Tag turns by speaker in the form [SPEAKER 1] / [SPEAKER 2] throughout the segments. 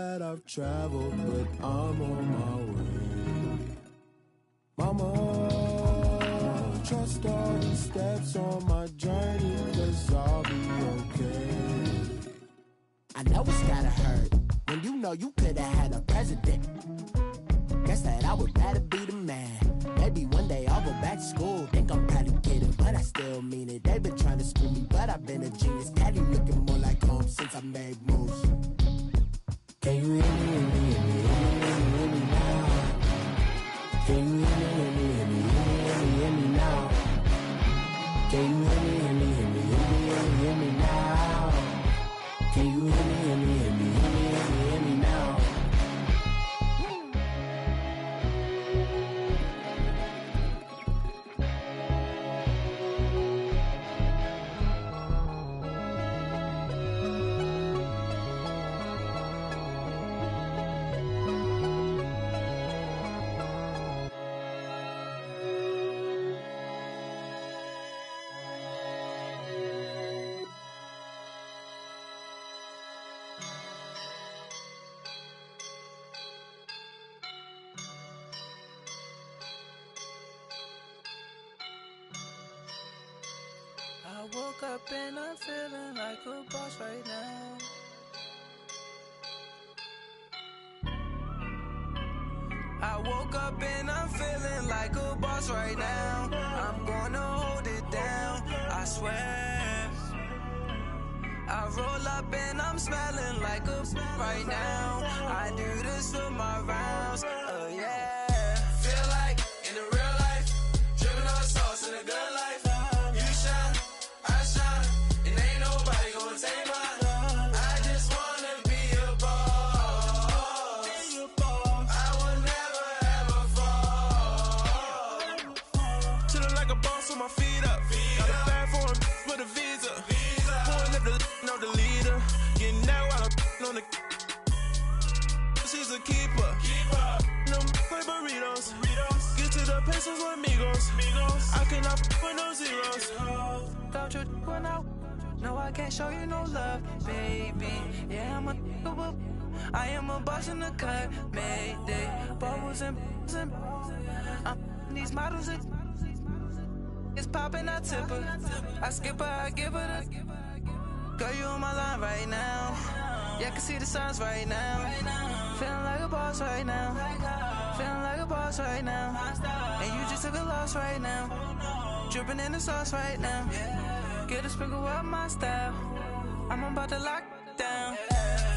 [SPEAKER 1] that I've traveled, but I'm on my way. Mama, trust all the steps on my journey, 'cause I'll be okay.
[SPEAKER 2] I know it's gotta hurt when you know you could've had a president. Guess that I would rather be the man. Maybe one day I'll go back to school. Think I'm probably kidding, but I still mean it. They've been trying to school me, but I've been a genius. Daddy looking more like home since I made moves. Can you hear me, hear me, hear me, hear me, hear me now? Can you hear me, hear me, hear me, hear me, hear me, hear me now? Can you hear me, hear me, hear me, hear me, hear me, hear me now? Can you hear me, hear me, hear me, hear me, hear me, hear me now?
[SPEAKER 3] I woke up and I'm feeling like a boss right now. I woke up and I'm feeling like a boss right now. I'm gonna hold it down, I swear. I roll up and I'm smelling like a right now. I do this for my rounds, oh yeah. Feel like in the real life, dripping on sauce in a good life. You shine, I shine, and ain't nobody gonna take mine. I just wanna be a boss. I will never ever fall. Chillin' like a boss with my feet up. Got a bag for him with a visa. Pulling up the know the leader. Getting out while I'm on the. She's a keeper. No play burritos. Get to the pesos with amigos. I cannot with no zeros. Thought you went out. No, I can't show you no love, baby. Yeah, I'm a whoop. I am a boss in the cut. Mayday. Bubbles and I'm these models. It's popping, I tip her. I skip her, I give her the. Girl, you on my line right now. Yeah, I can see the signs right now. Feeling like a boss right now. Feeling like a boss right now. And you just took a loss right now. Dripping in the sauce right now. Get a sprinkle up my style. I'm about to lock down.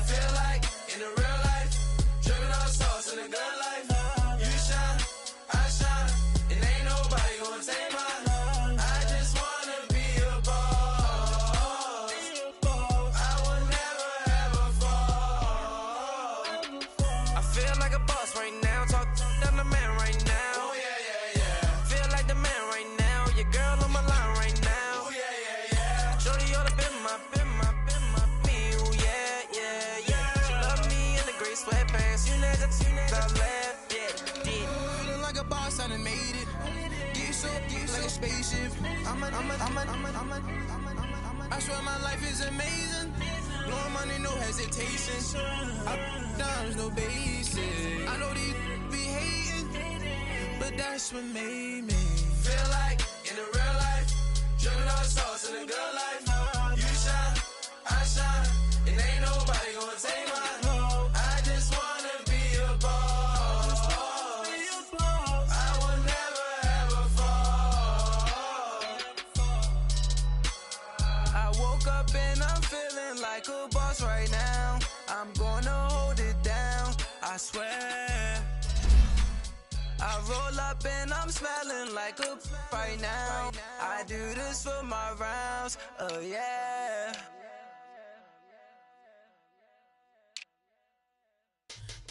[SPEAKER 3] Feel like in the real life, dripping on sauce in a good life. You shine, I shine, and ain't nobody gonna take mine. I just wanna be a boss. I will never ever fall. I feel like a boss right now. Talk to the man right now. Oh yeah, yeah, yeah. Feel like the man right now. Your girl on my line right now. Oh yeah, yeah, yeah. Shorty oughta been my, me. Oh yeah, yeah, yeah. She love me in the gray sweatpants. You know that I left, yeah. Feeling like a boss, I done made it. Get so like a spaceship. I swear my life is amazing. Blowing money, no hesitation. Up, downs, no basic. I know these be hating, but that's what made me feel like in the real life, dripping on sauce in a good life. You shine, I shine, and ain't nobody gonna take mine. I just wanna be a boss. I will never ever fall. I woke up and I'm feeling like a boss right now. I'm gonna hold it down, I swear. I roll up and I'm smelling like a right now. I do this for my rounds, oh yeah.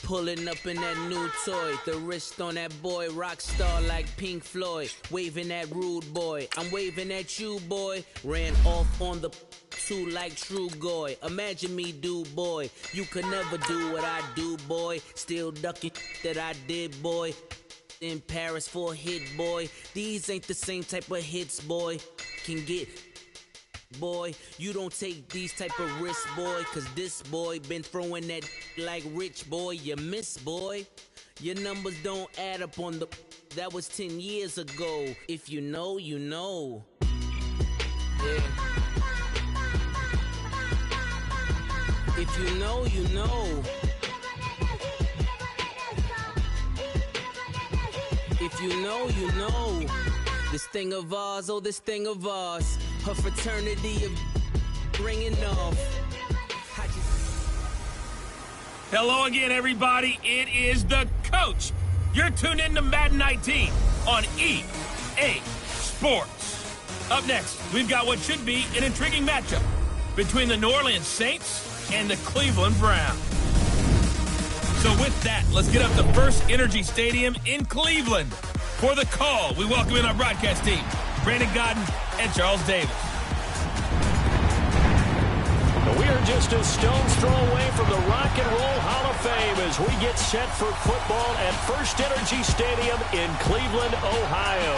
[SPEAKER 4] Pulling up in that new toy, the wrist on that boy, rock star like Pink Floyd, waving at rude boy, I'm waving at you boy, ran off on the too like True Goy, imagine me do boy, you could never do what I do boy, still ducking that I did boy, in Paris for a hit boy, these ain't the same type of hits boy, can get boy. You don't take these type of risks, boy, cause this boy been throwing that like rich, boy. You miss, boy. Your numbers don't add up on the... That was 10 years ago. If you know, you know. Yeah. If you know, you know. If you know, you know. This thing of ours, oh, this thing of ours. Her fraternity of ringing off.
[SPEAKER 5] Hello again, everybody. It is the coach. You're tuned in to Madden 19 on EA Sports. Up next, we've got what should be an intriguing matchup between the New Orleans Saints and the Cleveland Browns. So with that, let's get up to First Energy Stadium in Cleveland. For the call, we welcome in our broadcast team, Brandon Godden and Charles Davis.
[SPEAKER 6] We are just a stone's throw away from the Rock and Roll Hall of Fame as we get set for football at First Energy Stadium in Cleveland, Ohio.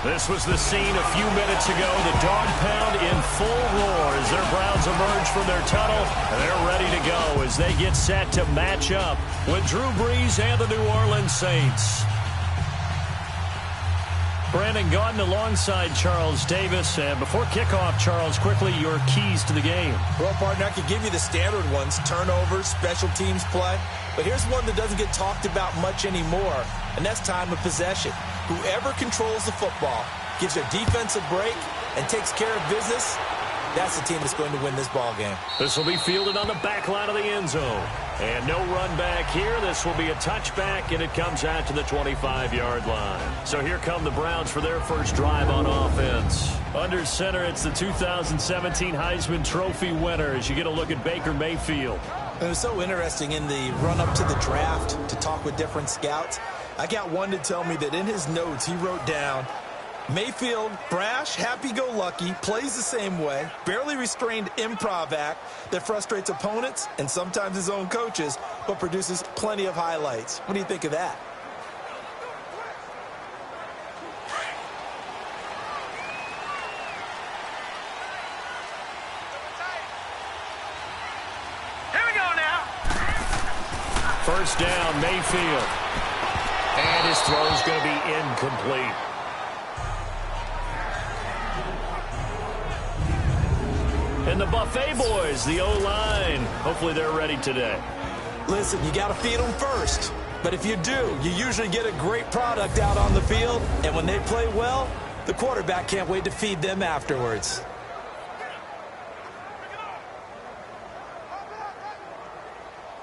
[SPEAKER 6] This was the scene a few minutes ago. The dog pound in full roar as their Browns emerge from their tunnel. And they're ready to go as they get set to match up with Drew Brees and the New Orleans Saints. Brandon Gaudin alongside Charles Davis. And before kickoff, Charles, quickly your keys to the game.
[SPEAKER 7] Well, partner, I could give you the standard ones, turnovers, special teams play. But here's one that doesn't get talked about much anymore, and that's time of possession. Whoever controls the football, gives their defense a break, and takes care of business, that's the team that's going to win this ball game.
[SPEAKER 6] This will be fielded on the back line of the end zone. And no run back here. This will be a touchback, and it comes out to the 25-yard line. So here come the Browns for their first drive on offense. Under center, it's the 2017 Heisman Trophy winner as you get a look at Baker Mayfield.
[SPEAKER 7] It was so interesting in the run-up to the draft to talk with different scouts. I got one to tell me that in his notes he wrote down, Mayfield, brash, happy-go-lucky, plays the same way, barely restrained improv act that frustrates opponents and sometimes his own coaches, but produces plenty of highlights. What do you think of that?
[SPEAKER 5] Here we go now.
[SPEAKER 6] First down, Mayfield. And his throw is going to be incomplete. And the Buffet boys, the O-line, hopefully they're ready today.
[SPEAKER 7] Listen, you got to feed them first. But if you do, you usually get a great product out on the field. And when they play well, the quarterback can't wait to feed them afterwards.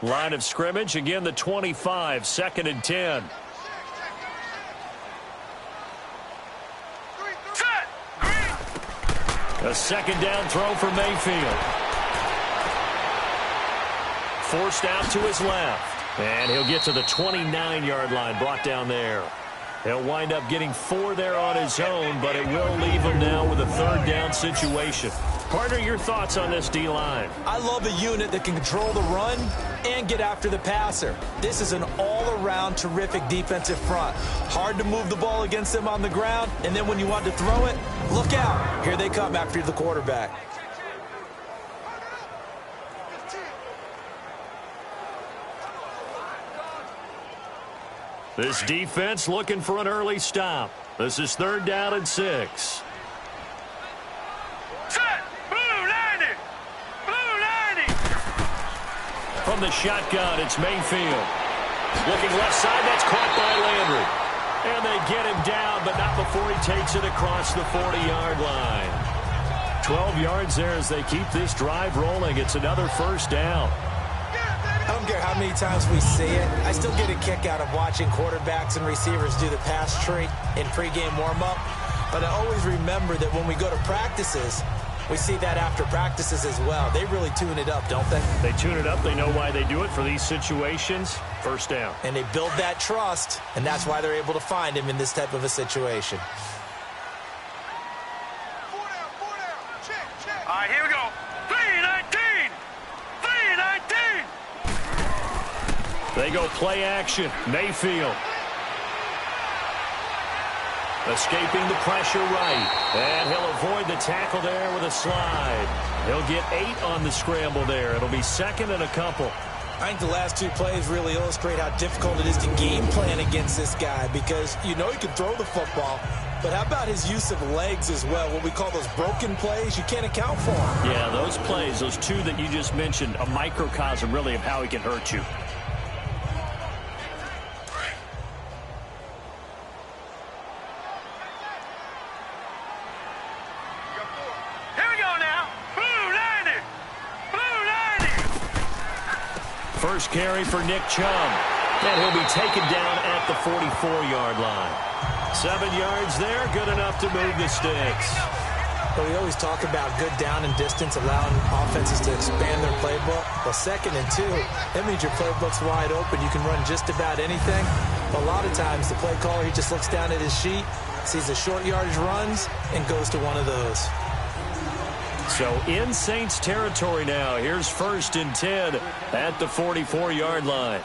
[SPEAKER 6] Line of scrimmage, again the 25, 2nd and 10. A second down throw for Mayfield. Forced out to his left. And he'll get to the 29-yard line, brought down there. He'll wind up getting 4 there on his own, but it will leave him now with a third down situation. Partner, your thoughts on this D-line?
[SPEAKER 7] I love a unit that can control the run and get after the passer. This is an all-around terrific defensive front. Hard to move the ball against them on the ground, and then when you want to throw it, look out. Here they come after the quarterback.
[SPEAKER 6] This defense looking for an early stop. This is 3rd down and 6. From the shotgun, it's Mayfield. Looking left side, that's caught by Landry. And they get him down, but not before he takes it across the 40-yard line. 12 yards there as they keep this drive rolling. It's another first down.
[SPEAKER 7] I don't care how many times we see it. I still get a kick out of watching quarterbacks and receivers do the pass tree in pregame warm-up. But I always remember that when we go to practices, we see that after practices as well. They really tune it up, don't they?
[SPEAKER 6] They tune it up. They know why they do it for these situations. First down.
[SPEAKER 7] And they build that trust, and that's why they're able to find him in this type of a situation.
[SPEAKER 5] All right, here we go. 3-19. 3-19.
[SPEAKER 6] They go play action. Mayfield. Escaping the pressure right. And he'll avoid the tackle there with a slide. He'll get 8 on the scramble there. It'll be second and a couple.
[SPEAKER 7] I think the last 2 plays really illustrate how difficult it is to game plan against this guy because you know he can throw the football, but how about his use of legs as well, what we call those broken plays? You can't account for them.
[SPEAKER 6] Yeah, those plays, those 2 that you just mentioned, a microcosm really of how he can hurt you. First carry for Nick Chubb. And he'll be taken down at the 44-yard line. 7 yards there, good enough to move the sticks.
[SPEAKER 7] But we always talk about good down and distance, allowing offenses to expand their playbook. Well, 2nd and 2, that means your playbook's wide open. You can run just about anything. But a lot of times, the play caller, he just looks down at his sheet, sees the short yardage runs, and goes to one of those.
[SPEAKER 6] So in Saints territory now. Here's 1st and 10 at the 44-yard line.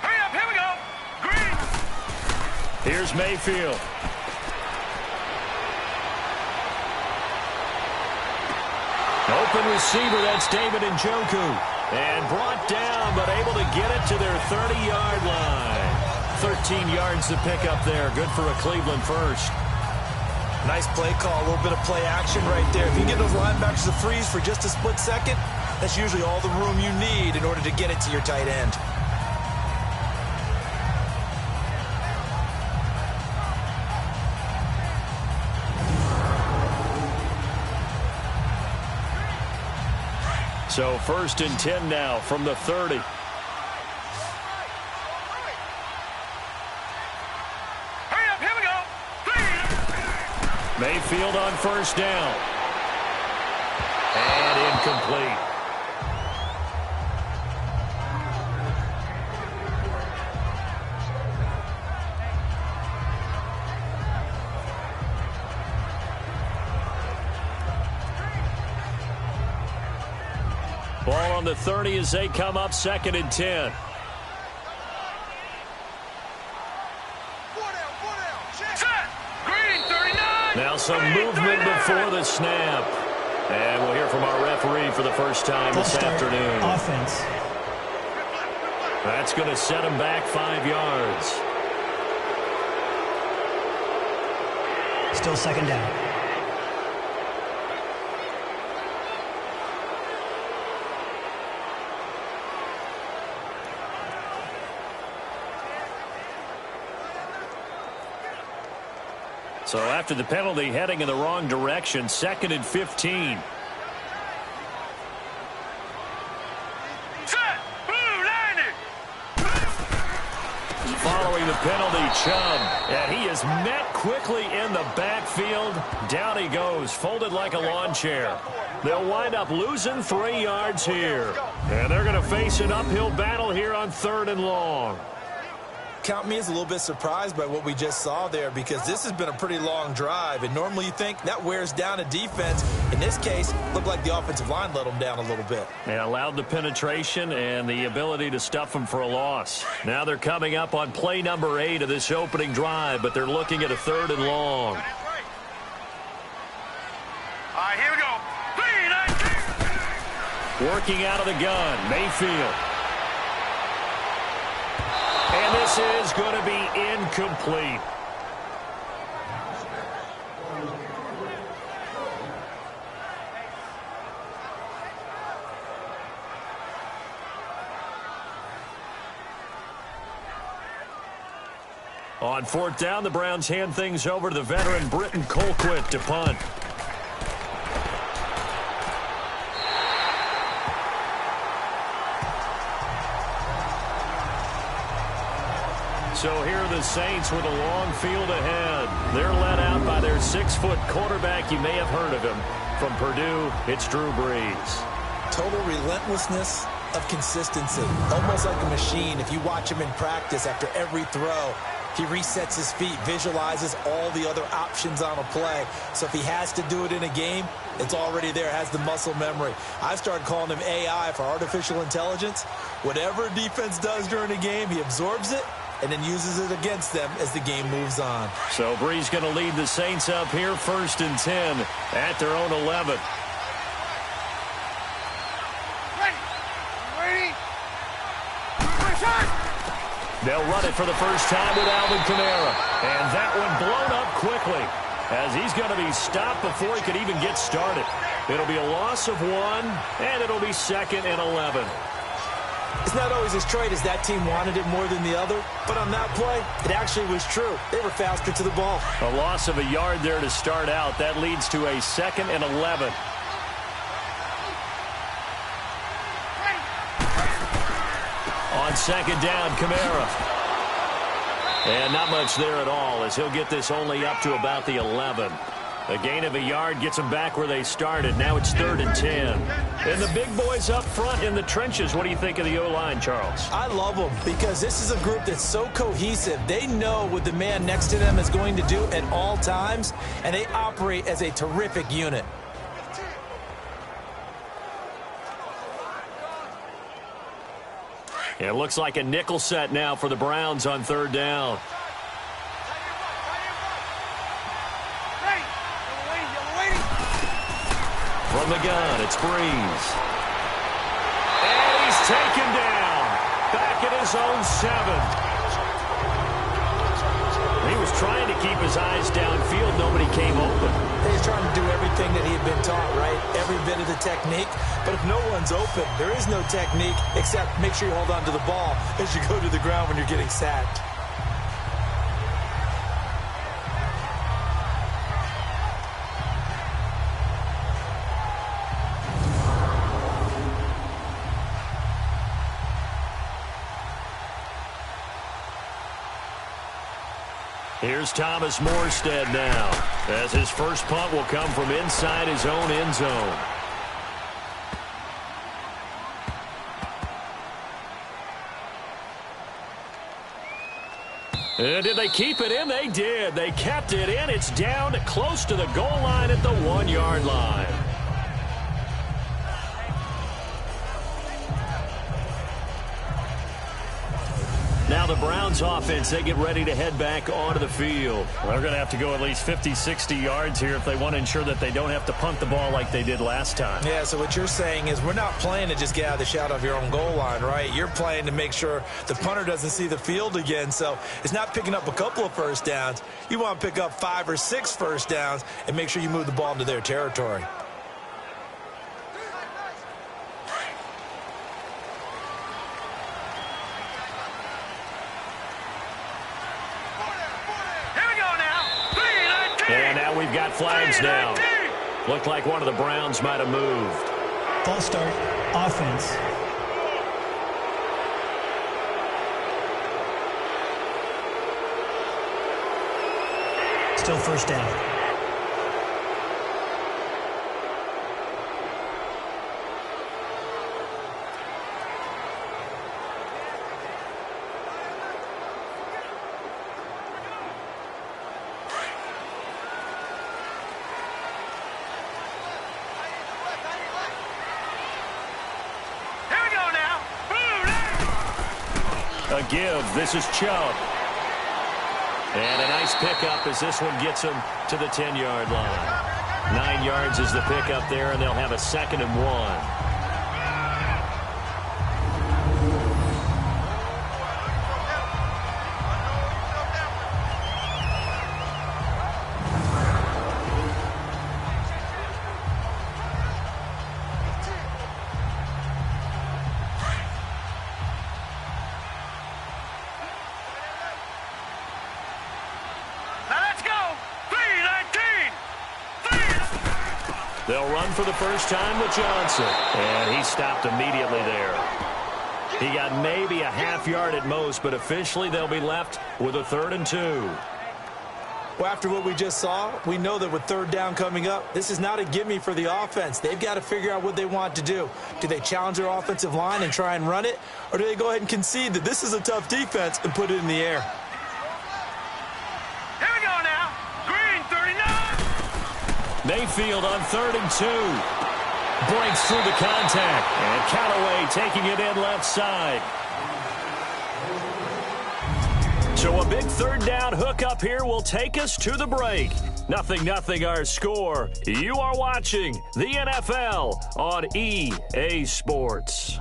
[SPEAKER 8] Hurry up, here we go. Green.
[SPEAKER 6] Here's Mayfield. Open receiver, that's David Njoku. And brought down, but able to get it to their 30-yard line. 13 yards to pick up there. Good for a Cleveland first.
[SPEAKER 7] Nice play call, a little bit of play action right there. If you get those linebackers to freeze for just a split second, that's usually all the room you need in order to get it to your tight end.
[SPEAKER 6] So 1st and 10 now from the 30. Mayfield on 1st down. And incomplete. Ball on the 30 as they come up 2nd and 10. Now some movement before the snap. And we'll hear from our referee for the first time this afternoon.
[SPEAKER 9] Offense.
[SPEAKER 6] That's going to set him back 5 yards.
[SPEAKER 9] Still 2nd down.
[SPEAKER 6] So after the penalty, heading in the wrong direction, 2nd and 15. Following the penalty, Chubb. And he is met quickly in the backfield. Down he goes, folded like a lawn chair. They'll wind up losing 3 yards here. And they're going to face an uphill battle here on 3rd and long.
[SPEAKER 7] Count me as a little bit surprised by what we just saw there because this has been a pretty long drive, and normally you think that wears down a defense. In this case, looked like the offensive line let them down a little bit.
[SPEAKER 6] They allowed the penetration and the ability to stuff them for a loss. Now they're coming up on play number 8 of this opening drive, but they're looking at a 3rd and long.
[SPEAKER 8] All right, here we go.
[SPEAKER 6] Working out of the gun, Mayfield. And this is going to be incomplete. On 4th down, the Browns hand things over to the veteran Britton Colquitt to punt. So here are the Saints with a long field ahead. They're led out by their 6-foot quarterback. You may have heard of him. From Purdue, it's Drew Brees.
[SPEAKER 7] Total relentlessness of consistency. Almost like a machine. If you watch him in practice after every throw, he resets his feet, visualizes all the other options on a play. So if he has to do it in a game, it's already there, has the muscle memory. I started calling him AI for artificial intelligence. Whatever defense does during a game, he absorbs it and then uses it against them as the game moves on.
[SPEAKER 6] So Bree's going to lead the Saints up here 1st and 10 at their own 11. They'll run it for the first time with Alvin Kamara. And that one blown up quickly as he's going to be stopped before he could even get started. It'll be a loss of 1, and it'll be 2nd and 11.
[SPEAKER 7] It's not always as straight as that team wanted it more than the other, but on that play, it actually was true. They were faster to the ball.
[SPEAKER 6] A loss of a yard there to start out. That leads to a 2nd and 11. On 2nd down, Kamara. And not much there at all as he'll get this only up to about the 11. A gain of a yard gets them back where they started. Now it's 3rd and 10. And the big boys up front in the trenches. What do you think of the O-line, Charles?
[SPEAKER 7] I love them because this is a group that's so cohesive. They know what the man next to them is going to do at all times, and they operate as a terrific unit.
[SPEAKER 6] It looks like a nickel set now for the Browns on 3rd down. From the gun, it's Breeze. And he's taken down. Back at his own 7. He was trying to keep his eyes downfield. Nobody came open.
[SPEAKER 7] He's trying to do everything that he had been taught, right? Every bit of the technique. But if no one's open, there is no technique except make sure you hold on to the ball as you go to the ground when you're getting sacked.
[SPEAKER 6] Here's Thomas Morstead now, as his first punt will come from inside his own end zone. And did they keep it in? They did. They kept it in. It's down close to the goal line at the 1-yard line. Now the Browns offense, they get ready to head back onto the field.
[SPEAKER 5] They're going to have to go at least 50, 60 yards here if they want to ensure that they don't have to punt the ball like they did last time.
[SPEAKER 7] Yeah, so what you're saying is we're not playing to just get out of the shadow of your own goal line, right? You're playing to make sure the punter doesn't see the field again. So it's not picking up a couple of first downs. You want to pick up 5 or 6 first downs and make sure you move the ball into their territory.
[SPEAKER 6] And now we've got flags down. Looked like one of the Browns might have moved.
[SPEAKER 9] False start, offense. Still first down.
[SPEAKER 6] A give. This is Chubb. And a nice pickup as this one gets him to the 10-yard line. 9 yards is the pickup there, and they'll have a 2nd and 1. They'll run for the first time with Johnson. And he stopped immediately there. He got maybe a half yard at most, but officially they'll be left with a 3rd and 2.
[SPEAKER 7] Well, after what we just saw, we know that with 3rd down coming up, this is not a gimme for the offense. They've got to figure out what they want to do. Do they challenge their offensive line and try and run it? Or do they go ahead and concede that this is a tough defense and put it in the air?
[SPEAKER 8] Here we go now. Green, 39.
[SPEAKER 6] Mayfield on 3rd and 2. Breaks through the contact. And Callaway taking it in left side. So a big third down hook up here will take us to the break. 0-0 our score. You are watching the NFL on EA Sports.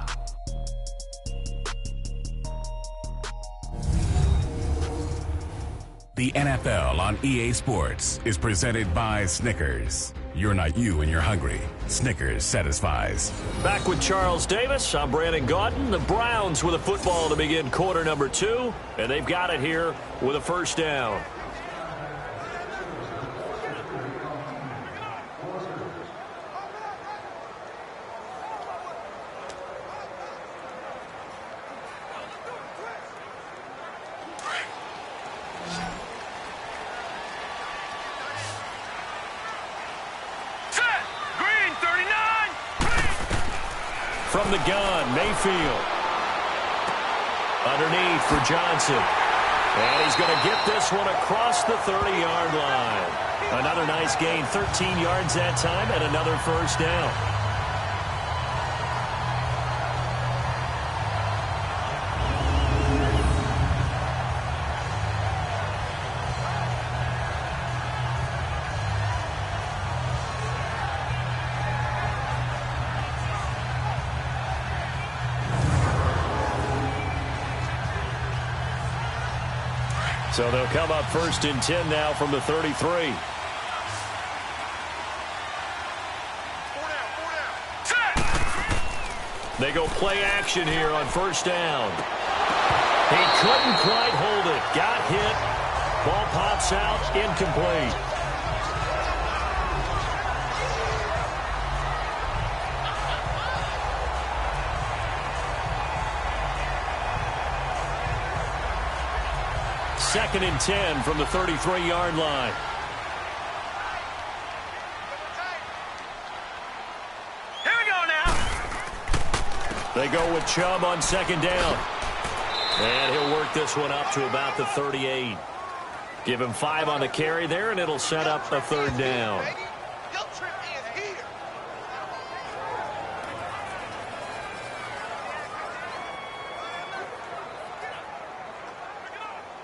[SPEAKER 10] The NFL on EA Sports is presented by Snickers. You're not you when you're hungry. Snickers satisfies.
[SPEAKER 6] Back with Charles Davis. I'm Brandon Gaudin. The Browns with a football to begin quarter number 2, and they've got it here with a first down. From the gun, Mayfield. Underneath for Johnson. And he's going to get this one across the 30-yard line. Another nice gain, 13 yards that time, and another first down. So they'll come up 1st and 10 now from the 33. They go play action here on first down. He couldn't quite hold it. Got hit. Ball pops out. Incomplete. Second and 10 from the 33-yard line.
[SPEAKER 8] Here we go now.
[SPEAKER 6] They go with Chubb on second down. And he'll work this one up to about the 38. Give him 5 on the carry there, and it'll set up a third down.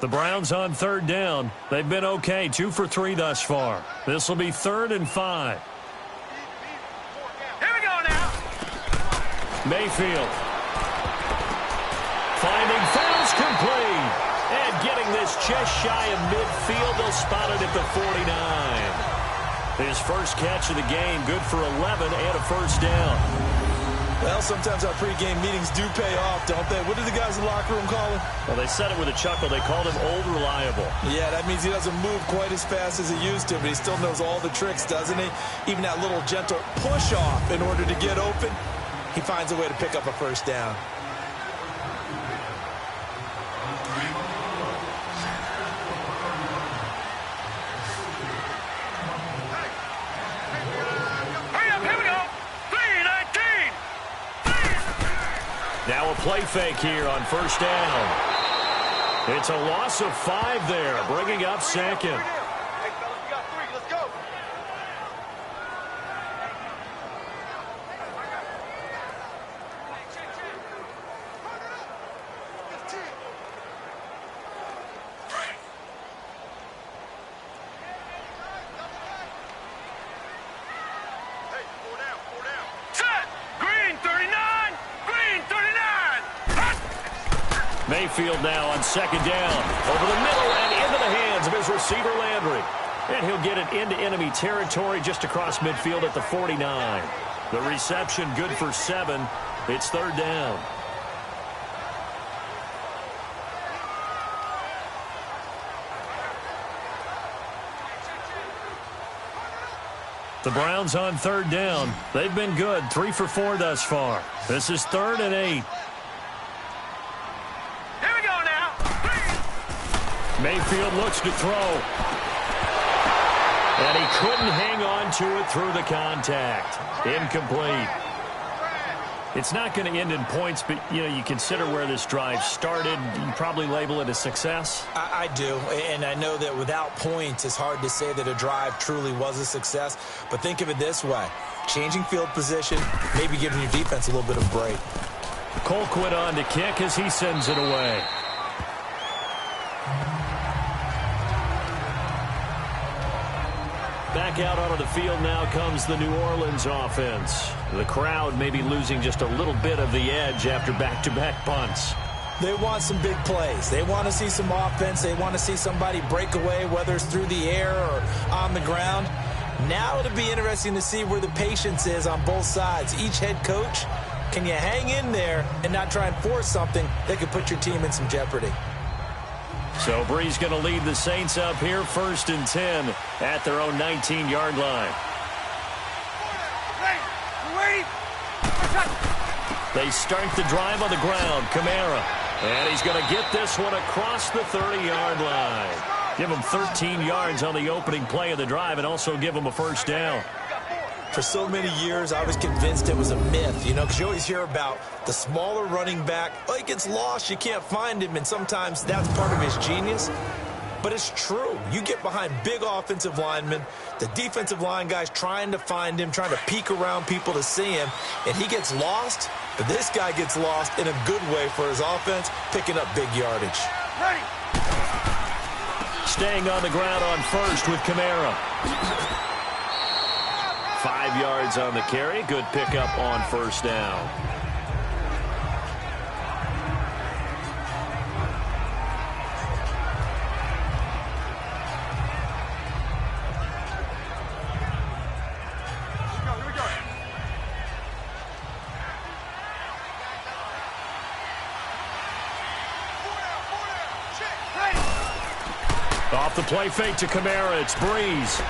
[SPEAKER 6] The Browns on third down. They've been okay, 2 for 3 thus far. This will be 3rd and 5.
[SPEAKER 8] Here we go now.
[SPEAKER 6] Mayfield. Finding Fells complete. And getting this just shy of midfield. They'll spot it at the 49. His first catch of the game, good for 11 and a first down.
[SPEAKER 7] Well, sometimes our pregame meetings do pay off, don't they? What did the guys in the locker room call him?
[SPEAKER 6] Well, they said it with a chuckle. They called him Old Reliable.
[SPEAKER 7] Yeah, that means he doesn't move quite as fast as he used to, but he still knows all the tricks, doesn't he? Even that little gentle push-off in order to get open, he finds a way to pick up a first down.
[SPEAKER 6] Now a play fake here on first down. It's a loss of 5 there, bringing up second.
[SPEAKER 8] Hey, fellas, we got 3. Let's go. Hey, 4 down. Set! Green 39! Green 39!
[SPEAKER 6] Mayfield now on second down. Over the middle and into the hands of his receiver, Landry. And he'll get it into enemy territory just across midfield at the 49. The reception good for 7. It's third down. The Browns on third down. They've been good, 3 for 4 thus far. This is 3rd and 8. Mayfield looks to throw. And he couldn't hang on to it through the contact. Incomplete. It's not going to end in points, but, you consider where this drive started. You probably label it a success.
[SPEAKER 7] I do, and I know that without points, it's hard to say that a drive truly was a success. But think of it this way. Changing field position, maybe giving your defense a little bit of break.
[SPEAKER 6] Colquitt on to kick as he sends it away. Back out onto the field now comes the New Orleans offense. The crowd may be losing just a little bit of the edge after back-to-back punts.
[SPEAKER 7] They want some big plays. They want to see some offense. They want to see somebody break away, whether it's through the air or on the ground. Now it'll be interesting to see where the patience is on both sides. Each head coach, can you hang in there and not try and force something that could put your team in some jeopardy?
[SPEAKER 6] So Brees going to lead the Saints up here, 1st and 10 at their own 19-yard line. They start the drive on the ground. Kamara. And he's going to get this one across the 30-yard line. Give him 13 yards on the opening play of the drive and also give him a first down.
[SPEAKER 7] For so many years, I was convinced it was a myth, because you always hear about the smaller running back. Oh, he gets lost, you can't find him, and sometimes that's part of his genius. But it's true. You get behind big offensive linemen, the defensive line guys trying to find him, trying to peek around people to see him, and he gets lost. But this guy gets lost in a good way for his offense, picking up big yardage.
[SPEAKER 8] Ready.
[SPEAKER 6] Staying on the ground on first with Kamara. 5 yards on the carry. Good pickup on first down. Off the play fake to Kamara. It's Brees.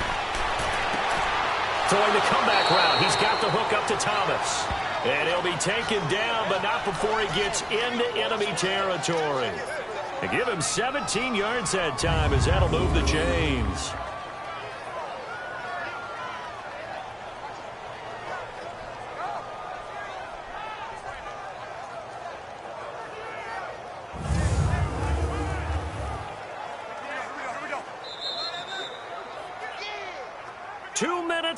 [SPEAKER 6] Throwing the comeback route. He's got the hook up to Thomas. And he'll be taken down, but not before he gets into enemy territory. They give him 17 yards that time as that'll move the chains.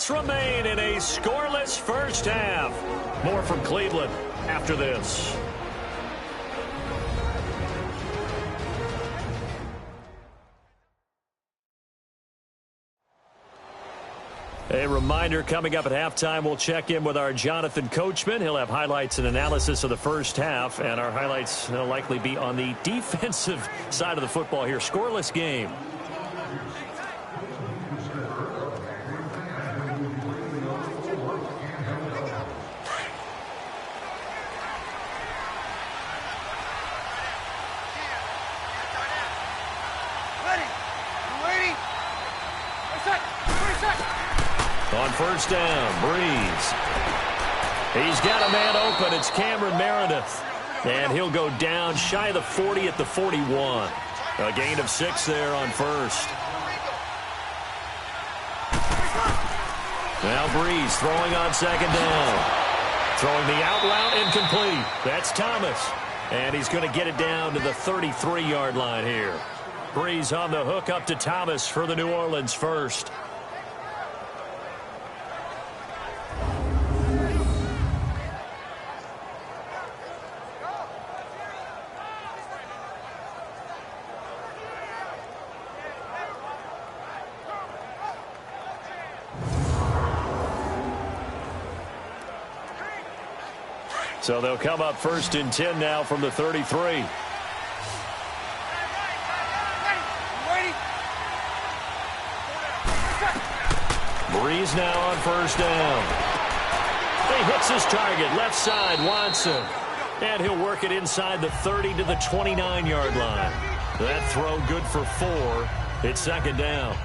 [SPEAKER 6] Remain in a scoreless first half. More from Cleveland after this. A reminder, coming up at halftime, we'll check in with our Jonathan Coachman. He'll have highlights and analysis of the first half, and our highlights will likely be on the defensive side of the football here. Scoreless game. On first down, Brees. He's got a man open. It's Cameron Meredith. And he'll go down shy of the 40 at the 41. A gain of 6 there on first. Now Brees throwing on second down. Throwing the out route incomplete. That's Thomas. And he's going to get it down to the 33-yard line here. Brees on the hook up to Thomas for the New Orleans first. So they'll come up 1st and 10 now from the 33. Brees now on first down. He hits his target, left side, Watson. And he'll work it inside the 30 to the 29-yard line. That throw good for 4. It's second down.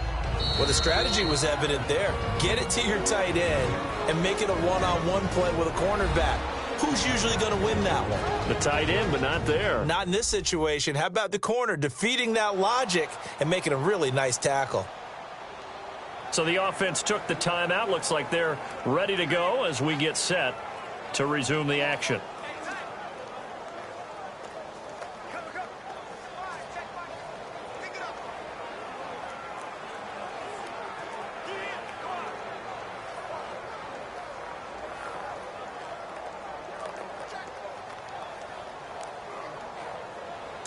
[SPEAKER 7] Well, the strategy was evident there. Get it to your tight end and make it a one-on-one play with a cornerback. Who's usually going to win that one?
[SPEAKER 6] The tight end, but not there.
[SPEAKER 7] Not in this situation. How about the corner defeating that logic and making a really nice tackle?
[SPEAKER 6] So the offense took the timeout. Looks like they're ready to go as we get set to resume the action.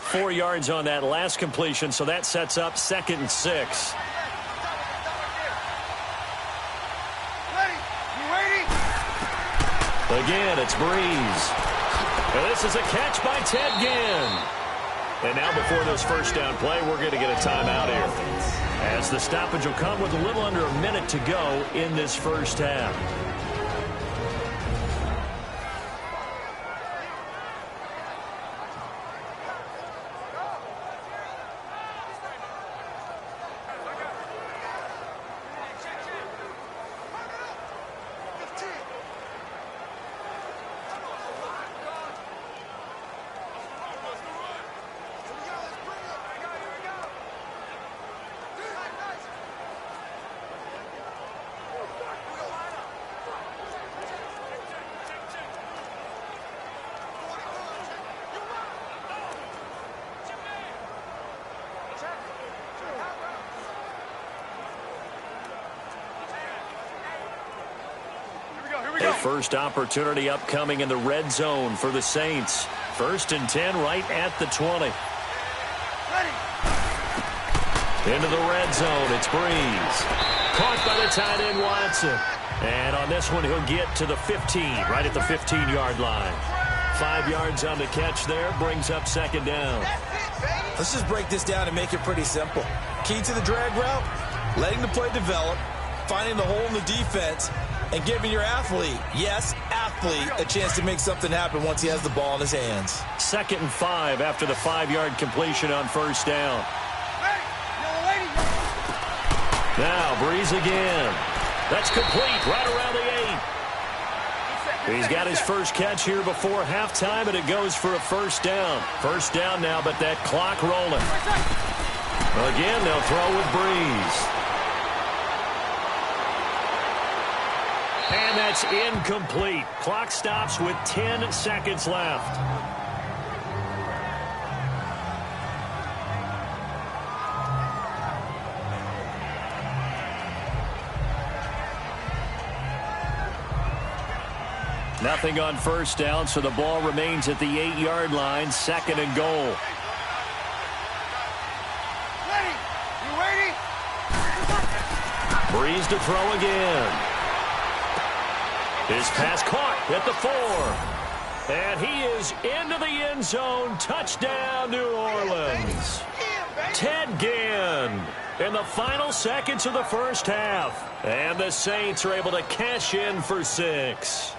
[SPEAKER 6] 4 yards on that last completion, so that sets up 2nd and 6. Again, it's Breeze. And this is a catch by Ted Ginn. And now before this first down play, we're going to get a timeout here, as the stoppage will come with a little under a minute to go in this first half. A first opportunity upcoming in the red zone for the Saints. 1st and 10 right at the 20. Into the red zone, it's Breeze. Caught by the tight end Watson. And on this one, he'll get to the 15, right at the 15-yard line. 5 yards on the catch there, brings up 2nd down.
[SPEAKER 7] Let's just break this down and make it pretty simple. Key to the drag route, letting the play develop, finding the hole in the defense, and giving your athlete, yes, athlete, a chance to make something happen once he has the ball in his hands.
[SPEAKER 6] 2nd and 5 after the 5-yard completion on 1st down. Now Breeze again. That's complete right around the 8. He's got his first catch here before halftime, and it goes for a 1st down. 1st down now, but that clock rolling. Again, they'll throw with Breeze. And that's incomplete. Clock stops with 10 seconds left. Nothing on 1st down, so the ball remains at the 8-yard line. 2nd and goal.
[SPEAKER 8] You ready?
[SPEAKER 6] Breeze to throw again. His pass caught at the 4. And he is into the end zone. Touchdown, New Orleans. Ted Ginn in the final seconds of the first half. And the Saints are able to cash in for 6.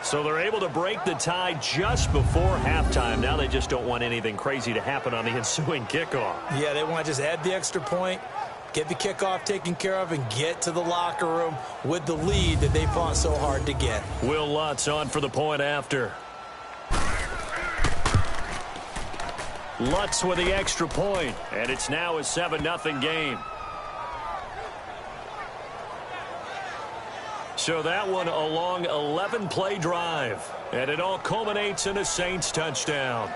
[SPEAKER 6] So they're able to break the tie just before halftime. Now they just don't want anything crazy to happen on the ensuing kickoff.
[SPEAKER 7] Yeah, they want to just add the extra point, get the kickoff taken care of, and get to the locker room with the lead that they fought so hard to get.
[SPEAKER 6] Will Lutz on for the point after. Lutz with the extra point, and it's now a 7-0 game. So that one a long 11-play drive, and it all culminates in a Saints touchdown.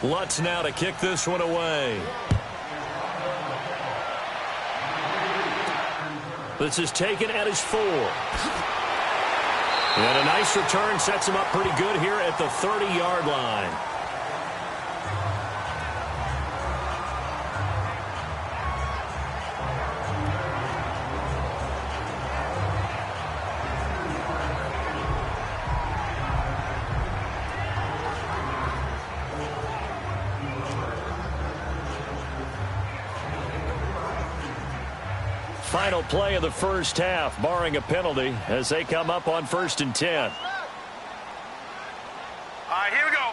[SPEAKER 6] Lutz now to kick this one away. This is taken at his 4. And a nice return sets him up pretty good here at the 30-yard line. Final play of the first half, barring a penalty, as they come up on 1st and 10.
[SPEAKER 8] All right, here we go.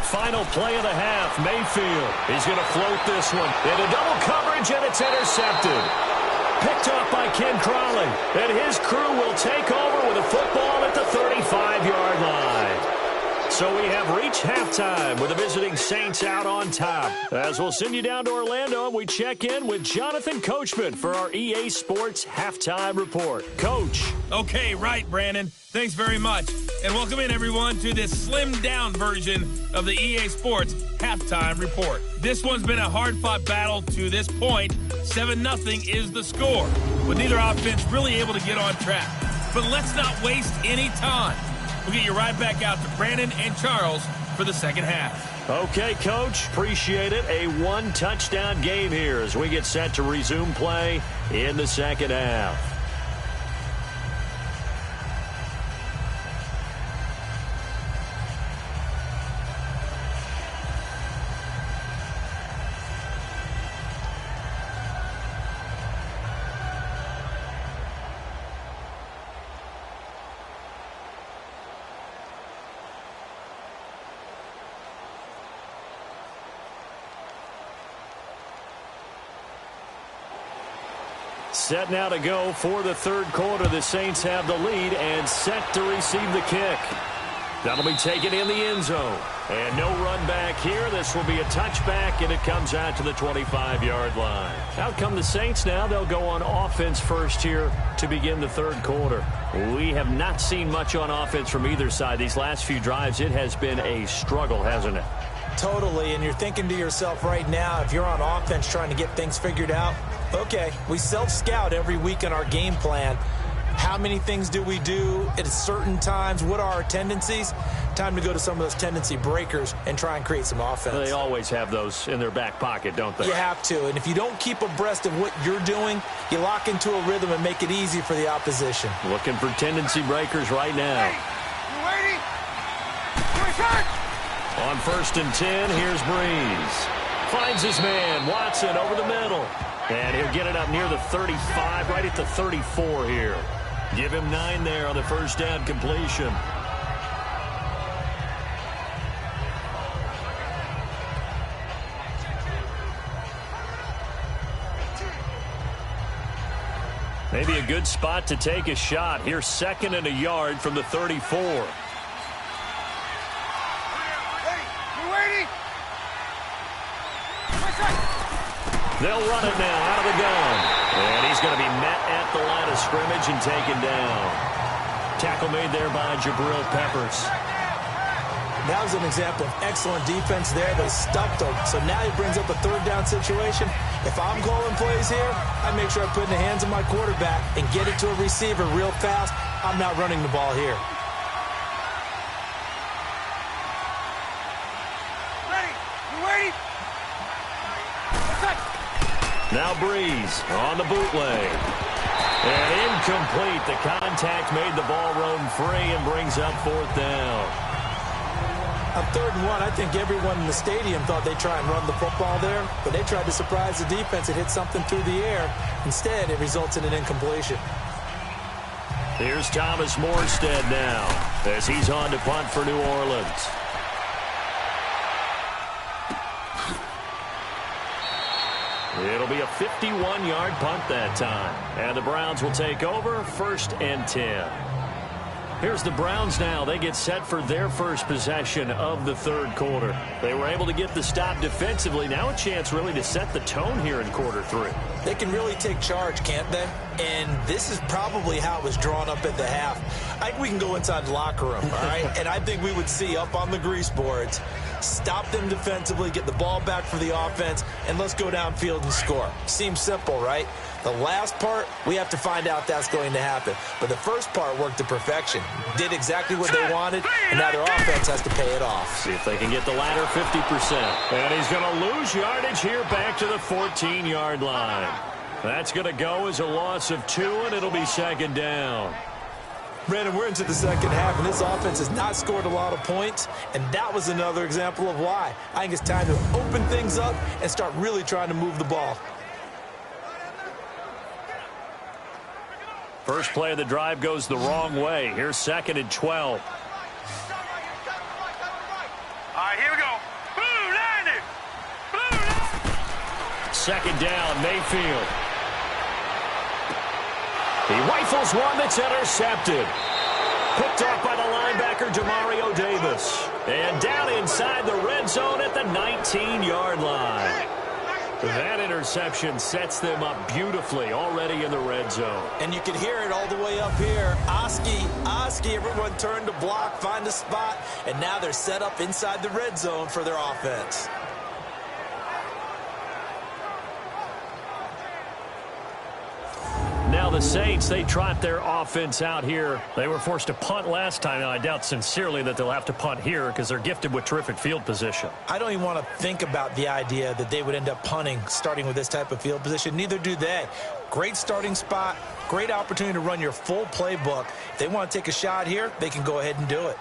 [SPEAKER 6] Final play of the half, Mayfield. He's going to float this one into double coverage, and it's intercepted. Picked up by Ken Crawley. And his crew will take over with a football at the 35-yard line. So we have reached halftime with the visiting Saints out on top. As we'll send you down to Orlando, and we check in with Jonathan Coachman for our EA Sports Halftime Report. Coach.
[SPEAKER 5] Okay, right, Brandon. Thanks very much. And welcome in, everyone, to this slimmed-down version of the EA Sports Halftime Report. This one's been a hard-fought battle to this point. 7-0 is the score, with neither offense really able to get on track. But let's not waste any time. We'll get you right back out to Brandon and Charles for the second half.
[SPEAKER 6] Okay, Coach. Appreciate it. A one-touchdown game here as we get set to resume play in the second half. Set now to go for the third quarter. The Saints have the lead and set to receive the kick. That'll be taken in the end zone. And no run back here. This will be a touchback, and it comes out to the 25-yard line. Out come the Saints now. They'll go on offense first here to begin the third quarter. We have not seen much on offense from either side. These last few drives, it has been a struggle, hasn't it?
[SPEAKER 7] Totally, and you're thinking to yourself right now, if you're on offense trying to get things figured out, okay, we self-scout every week in our game plan. How many things do we do at certain times? What are our tendencies? Time to go to some of those tendency breakers and try and create some offense.
[SPEAKER 6] They always have those in their back pocket, don't they?
[SPEAKER 7] You have to, and if you don't keep abreast of what you're doing, you lock into a rhythm and make it easy for the opposition.
[SPEAKER 6] Looking for tendency breakers right now.
[SPEAKER 8] You waiting? Return!
[SPEAKER 6] On 1st and 10, here's Breeze. Finds his man, Watson, over the middle. And he'll get it up near the 35, right at the 34 here. Give him 9 there on the first down completion. Maybe a good spot to take a shot. Here's 2nd and a yard from the 34. They'll run it now out of the gun. And he's going to be met at the line of scrimmage and taken down. Tackle made there by Jabril Peppers.
[SPEAKER 7] That was an example of excellent defense there. They stuffed him. So now he brings up a third down situation. If I'm calling plays here, I make sure I put it in the hands of my quarterback and get it to a receiver real fast. I'm not running the ball here.
[SPEAKER 8] Ready? You waiting?
[SPEAKER 6] Now Breeze on the bootleg. And incomplete. The contact made the ball roam free and brings up 4th down.
[SPEAKER 7] On 3rd and 1, I think everyone in the stadium thought they'd try and run the football there, but they tried to surprise the defense and hit something through the air. Instead, it results in an incompletion.
[SPEAKER 6] Here's Thomas Morstead now as he's on to punt for New Orleans. It'll be a 51-yard punt that time. And the Browns will take over 1st and 10. Here's the Browns now. They get set for their first possession of the third quarter. They were able to get the stop defensively. Now a chance really to set the tone here in quarter 3.
[SPEAKER 7] They can really take charge, can't they? And this is probably how it was drawn up at the half. I think we can go inside the locker room, all right? And I think we would see up on the grease boards, stop them defensively, get the ball back for the offense, and let's go downfield and score. Seems simple, right? The last part, we have to find out that's going to happen. But the first part worked to perfection. Did exactly what they wanted, and now their offense has to pay it off.
[SPEAKER 6] See if they can get the latter 50%. And he's going to lose yardage here back to the 14-yard line. That's going to go as a loss of 2, and it'll be 2nd down.
[SPEAKER 7] Brandon, we're into the second half, and this offense has not scored a lot of points, and that was another example of why. I think it's time to open things up and start really trying to move the ball.
[SPEAKER 6] First play of the drive goes the wrong way. Here's 2nd and 12.
[SPEAKER 8] All right, here we go. Blue line. Blue line.
[SPEAKER 6] 2nd down, Mayfield. He rifles one that's intercepted. Picked off by the linebacker, Demario Davis. And down inside the red zone at the 19-yard line. That interception sets them up beautifully already in the red zone.
[SPEAKER 7] And you can hear it all the way up here. Oski, everyone turned to block, find a spot, and now they're set up inside the red zone for their offense.
[SPEAKER 6] Now the Saints, they trot their offense out here. They were forced to punt last time. Now I doubt sincerely that they'll have to punt here because they're gifted with terrific field position.
[SPEAKER 7] I don't even want to think about the idea that they would end up punting starting with this type of field position. Neither do they. Great starting spot, great opportunity to run your full playbook. If they want to take a shot here, they can go ahead and do it.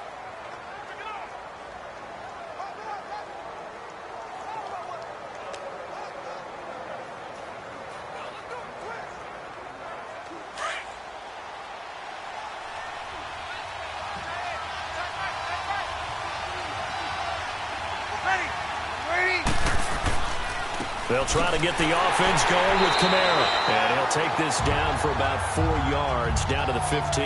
[SPEAKER 6] They'll try to get the offense going with Kamara. And he'll take this down for about 4 yards, down to the 15.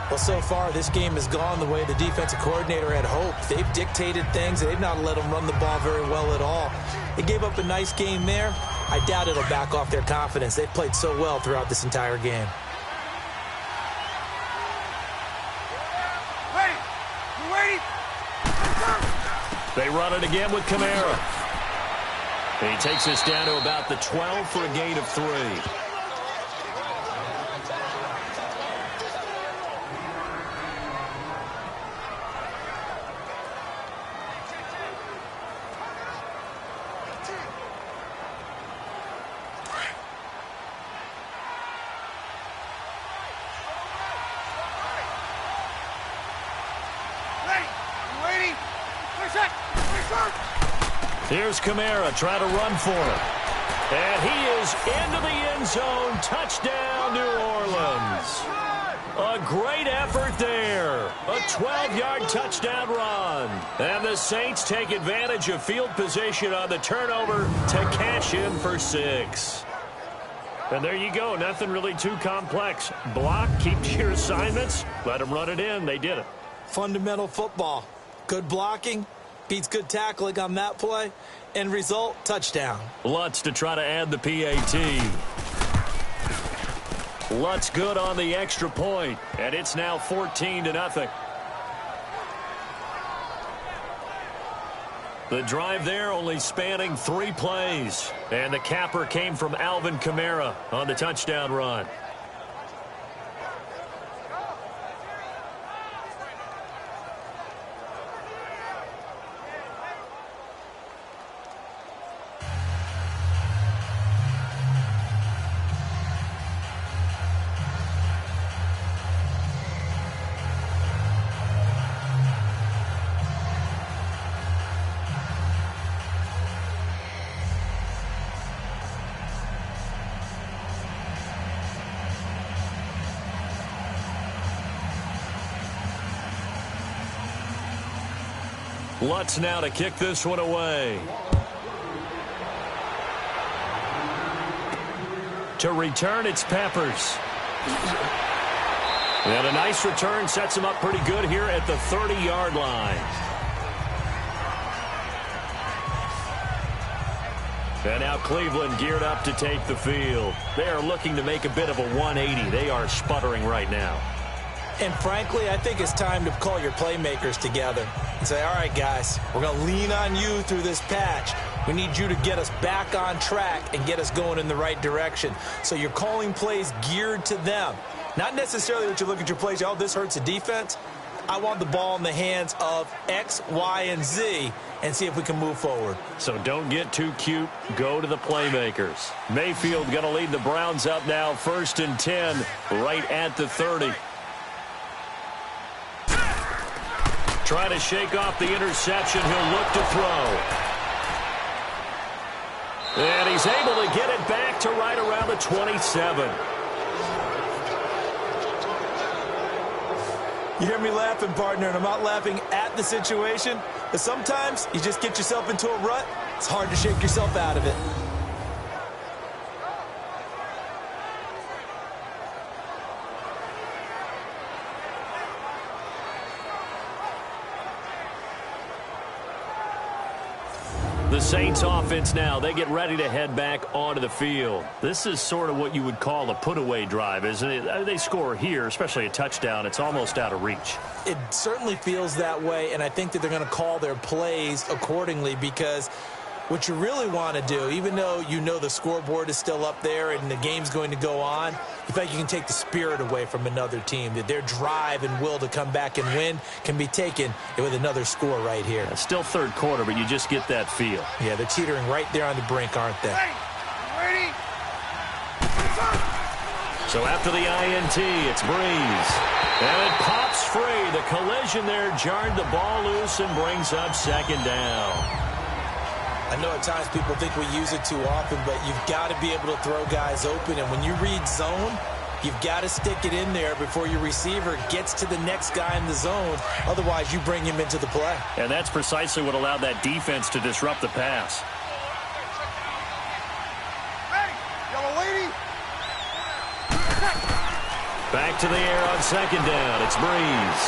[SPEAKER 7] Well, so far, this game has gone the way the defensive coordinator had hoped. They've dictated things. They've not let them run the ball very well at all. They gave up a nice game there. I doubt it'll back off their confidence. They've played so well throughout this entire game.
[SPEAKER 8] Ready? You ready?
[SPEAKER 6] They run it again with Kamara. He takes this down to about the 12 for a gain of 3. Here's Kamara trying to run for it. And he is into the end zone. Touchdown, New Orleans. A great effort there. A 12-yard touchdown run. And the Saints take advantage of field position on the turnover to cash in for 6. And there you go. Nothing really too complex. Block, keep to your assignments. Let them run it in. They did it.
[SPEAKER 7] Fundamental football. Good blocking. Beats good tackling on that play. End result, touchdown.
[SPEAKER 6] Lutz to try to add the PAT. Lutz good on the extra point, and it's now 14-0. The drive there only spanning 3 plays, and the capper came from Alvin Kamara on the touchdown run. Lutz now to kick this one away. To return, it's Peppers. And a nice return sets him up pretty good here at the 30-yard line. And now Cleveland geared up to take the field. They are looking to make a bit of a 180. They are sputtering right now.
[SPEAKER 7] And frankly, I think it's time to call your playmakers together and say, all right, guys, we're going to lean on you through this patch. We need you to get us back on track and get us going in the right direction. So you're calling plays geared to them. Not necessarily that you look at your plays, oh, this hurts the defense. I want the ball in the hands of X, Y, and Z and see if we can move forward.
[SPEAKER 6] So don't get too cute. Go to the playmakers. Mayfield going to lead the Browns up now, 1st and 10, right at the 30. Trying to shake off the interception. He'll look to throw. And he's able to get it back to right around the 27.
[SPEAKER 7] You hear me laughing, partner, and I'm not laughing at the situation, but sometimes you just get yourself into a rut. It's hard to shake yourself out of it.
[SPEAKER 6] The Saints offense now, they get ready to head back onto the field. This is sort of what you would call a put-away drive, isn't it? They score here, especially a touchdown. It's almost out of reach.
[SPEAKER 7] It certainly feels that way, and I think that they're going to call their plays accordingly, because what you really want to do, even though you know the scoreboard is still up there and the game's going to go on, you think you can take the spirit away from another team, that their drive and will to come back and win can be taken with another score right here.
[SPEAKER 6] Still third quarter, but you just get that feel.
[SPEAKER 7] Yeah, they're teetering right there on the brink, aren't they?
[SPEAKER 8] Ready?
[SPEAKER 6] So after the INT, it's Breeze. And it pops free. The collision there jarred the ball loose and brings up second down.
[SPEAKER 7] I know at times people think we use it too often, but you've got to be able to throw guys open. And when you read zone, you've got to stick it in there before your receiver gets to the next guy in the zone. Otherwise, you bring him into the play.
[SPEAKER 6] And that's precisely what allowed that defense to disrupt the pass.
[SPEAKER 8] Ready? Yellow lady?
[SPEAKER 6] Back to the air on second down. It's Breeze.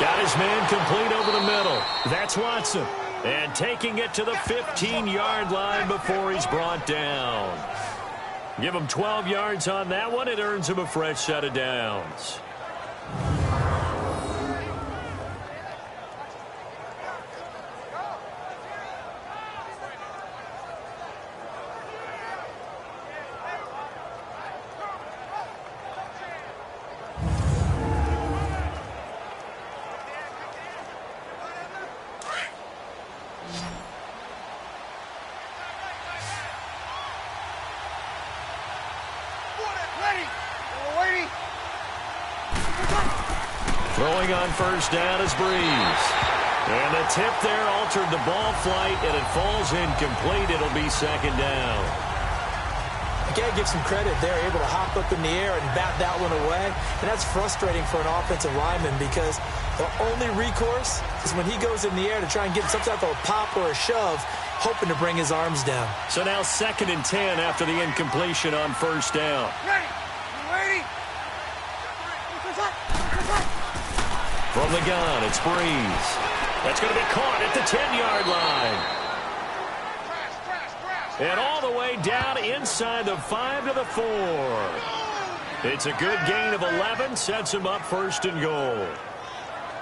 [SPEAKER 6] Got his man complete over the middle. That's Watson. And taking it to the 15-yard line before he's brought down. Give him 12 yards on that one. It earns him a fresh set of downs. Throwing on first down is Breeze. And the tip there altered the ball flight, and it falls incomplete. It'll be second down.
[SPEAKER 7] You got to give some credit. They're able to hop up in the air and bat that one away. And that's frustrating for an offensive lineman, because the only recourse is when he goes in the air to try and get some type of a pop or a shove, hoping to bring his arms down.
[SPEAKER 6] So now 2nd and 10 after the incompletion on first down.
[SPEAKER 8] Ready? You ready?
[SPEAKER 6] From the gun, it's Breeze. That's going to be caught at the 10-yard line. And all the way down inside the 5 to the 4. It's a good gain of 11, sets him up 1st and goal.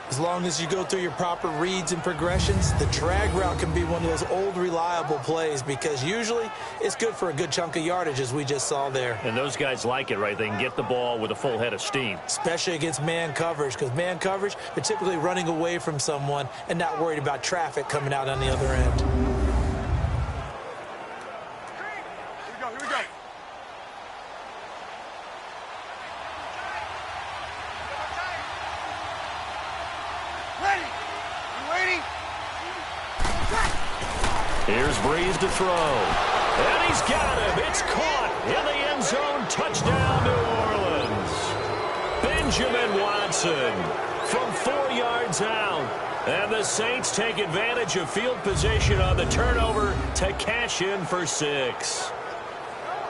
[SPEAKER 7] As long as you go through your proper reads and progressions, the drag route can be one of those old reliable plays, because usually it's good for a good chunk of yardage, as we just saw there.
[SPEAKER 6] And those guys like it, right? They can get the ball with a full head of steam.
[SPEAKER 7] Especially against man coverage, because man coverage, they're typically running away from someone and not worried about traffic coming out on the other end.
[SPEAKER 8] Here we go. Ready? You ready?
[SPEAKER 6] Here's Breeze to throw. And he's got him. It's caught in the end zone. Touchdown, New Orleans. Benjamin Watson from 4 yards out. And the Saints take advantage of field position on the turnover to cash in for 6.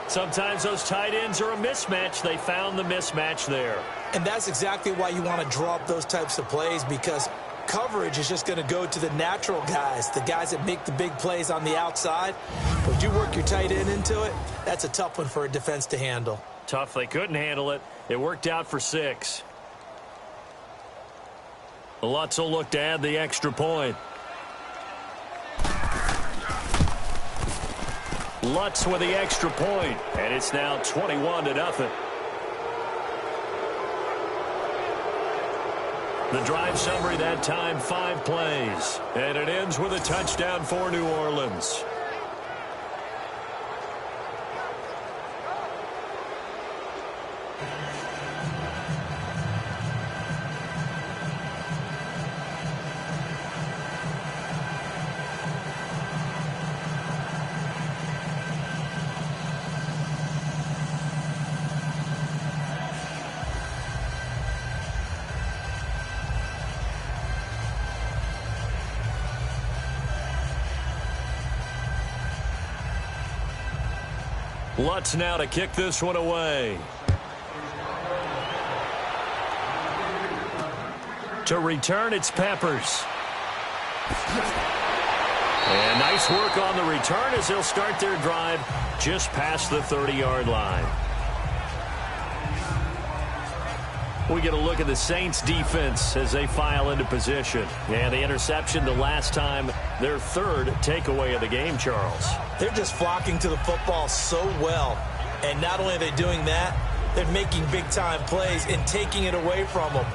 [SPEAKER 6] Sometimes those tight ends are a mismatch. They found the mismatch there.
[SPEAKER 7] And that's exactly why you want to draw up those types of plays, because coverage is just going to go to the natural guys, the guys that make the big plays on the outside. But you work your tight end into it, that's a tough one for a defense to handle.
[SPEAKER 6] Tough. They couldn't handle it. It worked out for 6. Lutz will look to add the extra point. Lutz with the extra point, and it's now 21-0. The drive summary that time, 5 plays, and it ends with a touchdown for New Orleans. Lutz now to kick this one away. To return, it's Peppers. And nice work on the return as they'll start their drive just past the 30-yard line. We get a look at the Saints defense as they file into position. And the interception the last time, their third takeaway of the game, Charles.
[SPEAKER 7] They're just flocking to the football so well. And not only are they doing that, they're making big-time plays and taking it away from them.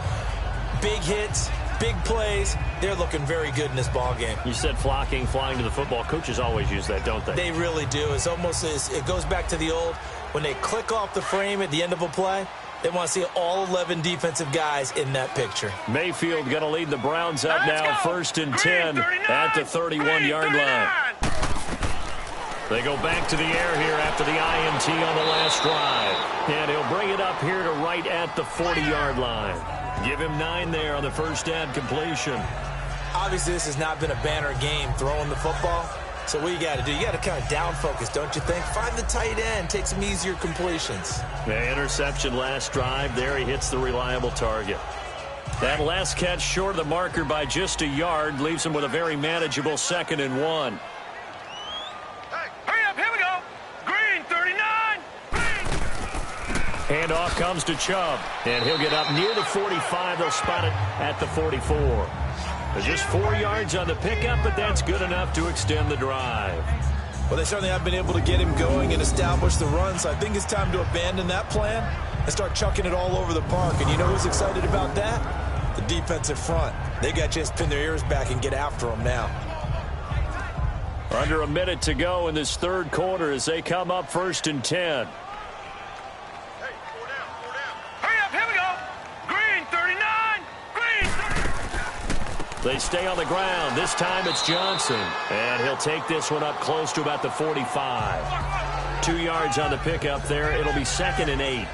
[SPEAKER 7] Big hits, big plays. They're looking very good in this ball game.
[SPEAKER 6] You said flocking, flying to the football. Coaches always use that, don't they?
[SPEAKER 7] They really do. It's almost as it goes back to the old, when they click off the frame at the end of a play, they want to see all 11 defensive guys in that picture.
[SPEAKER 6] Mayfield going to lead the Browns up now, 1st and 10 at the 31-yard line. They go back to the air here after the INT on the last drive. And he'll bring it up here to right at the 40-yard line. Give him 9 there on the first down completion.
[SPEAKER 7] Obviously, this has not been a banner game throwing the football. So what you got to do, you got to kind of down focus, don't you think? Find the tight end, take some easier completions.
[SPEAKER 6] The interception last drive. There he hits the reliable target. That last catch short of the marker by just a yard leaves him with a very manageable 2nd and 1. Handoff comes to Chubb, and he'll get up near the 45. They'll spot it at the 44. Just 4 yards on the pickup, but that's good enough to extend the drive.
[SPEAKER 7] Well, they certainly have been able to get him going and establish the run, so I think it's time to abandon that plan and start chucking it all over the park. And you know who's excited about that? The defensive front. They got a chance to pin their ears back and get after him now.
[SPEAKER 6] Under a minute to go in this third quarter as they come up 1st and 10. They stay on the ground. This time it's Johnson. And he'll take this one up close to about the 45. 2 yards on the pickup there. It'll be 2nd and 8.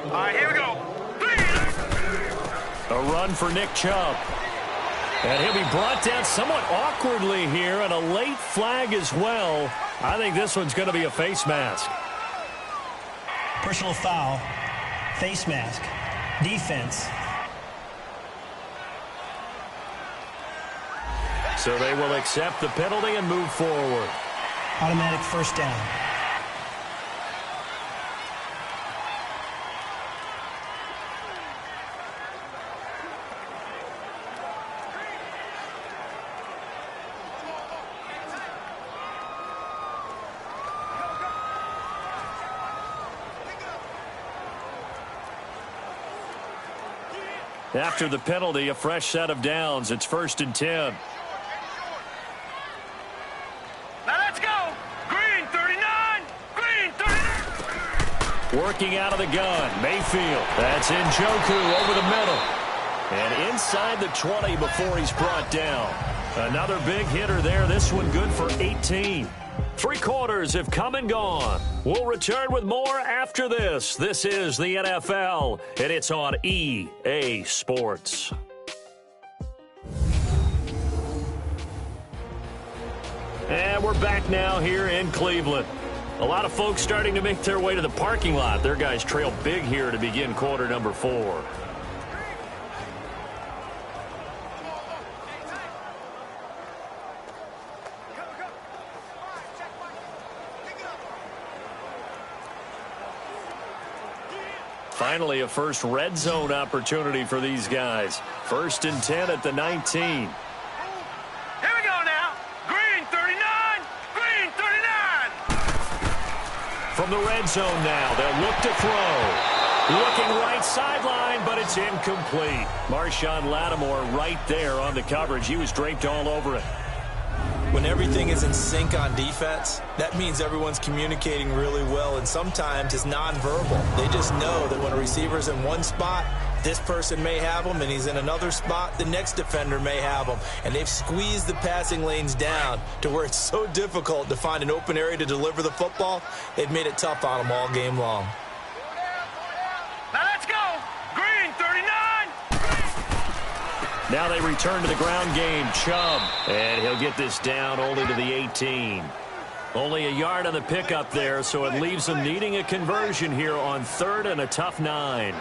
[SPEAKER 8] All right, here we go.
[SPEAKER 6] A run for Nick Chubb. And he'll be brought down somewhat awkwardly here, and a late flag as well. I think this one's going to be a face mask.
[SPEAKER 9] Personal foul, face mask, defense.
[SPEAKER 6] So they will accept the penalty and move forward.
[SPEAKER 9] Automatic first down.
[SPEAKER 6] After the penalty, a fresh set of downs. It's 1st and 10.
[SPEAKER 8] Now let's go. Green 39. Green 39.
[SPEAKER 6] Working out of the gun. Mayfield. That's Njoku over the middle. And inside the 20 before he's brought down. Another big hitter there. This one good for 18. 3 quarters have come and gone. We'll return with more after this. This is the NFL, and it's on EA Sports. And we're back now here in Cleveland. A lot of folks starting to make their way to the parking lot. Their guys trail big here to begin quarter number 4. Finally, a first red zone opportunity for these guys. 1st and 10 at the 19.
[SPEAKER 8] Here we go now. Green 39. Green 39.
[SPEAKER 6] From the red zone now, they'll look to throw. Looking right sideline, but it's incomplete. Marshawn Lattimore right there on the coverage. He was draped all over it.
[SPEAKER 7] When everything is in sync on defense, that means everyone's communicating really well, and sometimes it's nonverbal. They just know that when a receiver's in one spot, this person may have him, and he's in another spot, the next defender may have him. And they've squeezed the passing lanes down to where it's so difficult to find an open area to deliver the football. They've made it tough on them all game long.
[SPEAKER 8] Now let's go. Green 39.
[SPEAKER 6] Now they return to the ground game. Chubb. And he'll get this down only to the 18. Only a yard on the pickup there, so it leaves them needing a conversion here on 3rd and a tough 9.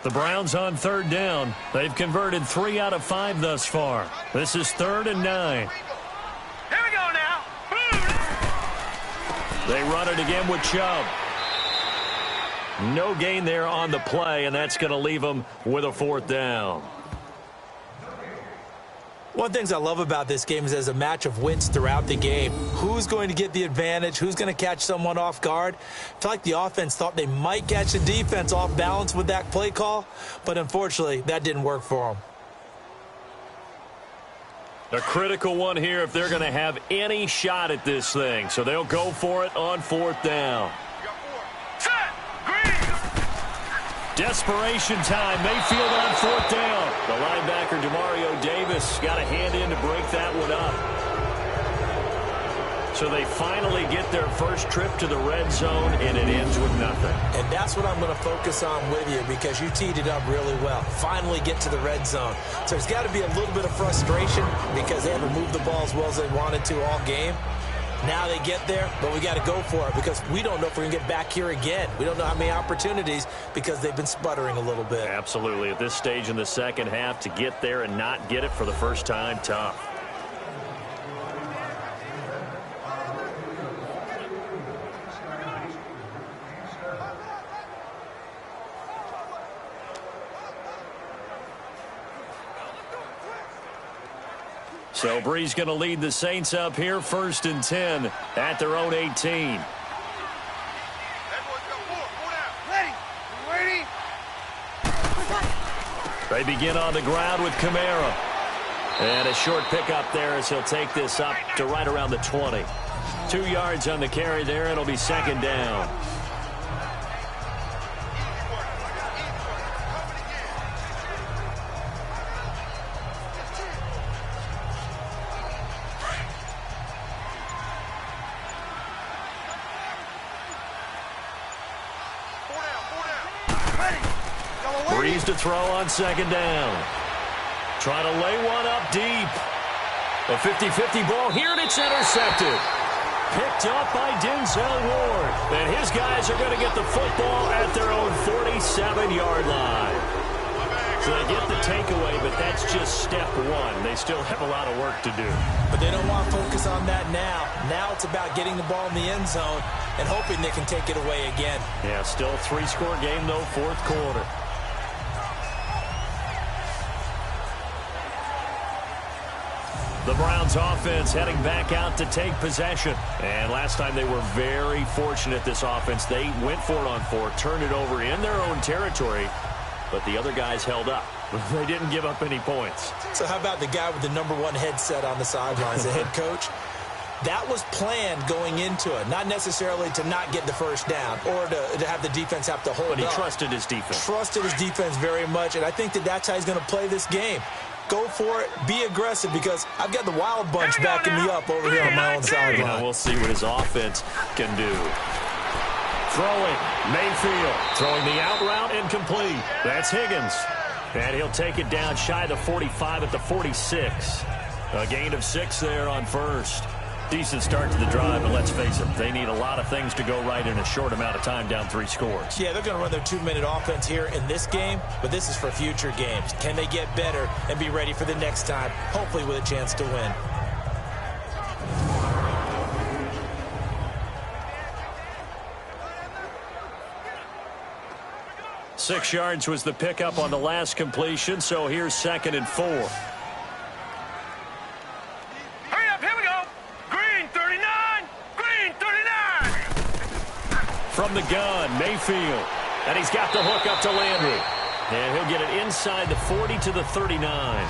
[SPEAKER 6] The Browns on 3rd down. They've converted 3 out of 5 thus far. This is 3rd and 9.
[SPEAKER 8] Here we go now.
[SPEAKER 6] They run it again with Chubb. No gain there on the play, and that's going to leave them with a 4th down.
[SPEAKER 7] One of the things I love about this game is there's a match of wits throughout the game. Who's going to get the advantage? Who's going to catch someone off guard? I feel like the offense thought they might catch the defense off balance with that play call, but unfortunately, that didn't work for them.
[SPEAKER 6] A critical one here if they're going to have any shot at this thing. So they'll go for it on 4th down. Desperation time. Mayfield on 4th down. The linebacker, Demario Davis, got a hand in to break that one up. So they finally get their first trip to the red zone, and it ends with nothing.
[SPEAKER 7] And that's what I'm going to focus on with you because you teed it up really well. Finally get to the red zone. So there's got to be a little bit of frustration because they haven't moved the ball as well as they wanted to all game. Now they get there, but we got to go for it because we don't know if we're going to get back here again. We don't know how many opportunities because they've been sputtering a little bit.
[SPEAKER 6] Absolutely. At this stage in the second half, to get there and not get it for the first time, tough. So Bree's going to lead the Saints up here, 1st and 10 at their own 18. They begin on the ground with Kamara. And a short pickup there as he'll take this up to right around the 20. 2 yards on the carry there. It'll be 2nd down. Breeze to throw on 2nd down. Trying to lay one up deep. A 50-50 ball here, and it's intercepted. Picked up by Denzel Ward. And his guys are going to get the football at their own 47-yard line. So they get the takeaway, but that's just step 1. They still have a lot of work to do.
[SPEAKER 7] But they don't want to focus on that now. Now it's about getting the ball in the end zone and hoping they can take it away again.
[SPEAKER 6] Yeah, still a 3-score game, though, 4th quarter. The Browns offense heading back out to take possession. And last time they were very fortunate, this offense. They went for it on 4, turned it over in their own territory, but the other guys held up. They didn't give up any points.
[SPEAKER 7] So how about the guy with the #1 headset on the sidelines, the head coach? That was planned going into it, not necessarily to not get the first down or to have the defense have to hold up.
[SPEAKER 6] But he trusted his defense.
[SPEAKER 7] Trusted his defense very much, and I think that's how he's going to play this game. Go for it. Be aggressive because I've got the wild bunch backing me up over here on my own sideline.
[SPEAKER 6] Yeah, we'll see what his offense can do. Throwing, Mayfield. Throwing the out route incomplete. That's Higgins. And he'll take it down shy of the 45 at the 46. A gain of 6 there on 1st. Decent start to the drive, but let's face it, they need a lot of things to go right in a short amount of time, down 3 scores.
[SPEAKER 7] Yeah, they're going to run their 2-minute offense here in this game, but this is for future games. Can they get better and be ready for the next time, hopefully with a chance to win?
[SPEAKER 6] Six yards was the pickup on the last completion, so here's 2nd and 4.
[SPEAKER 8] Hurry up, here we go. Green 39, green 39.
[SPEAKER 6] From the gun, Mayfield. And he's got the hook up to Landry. And he'll get it inside the 40 to the 39.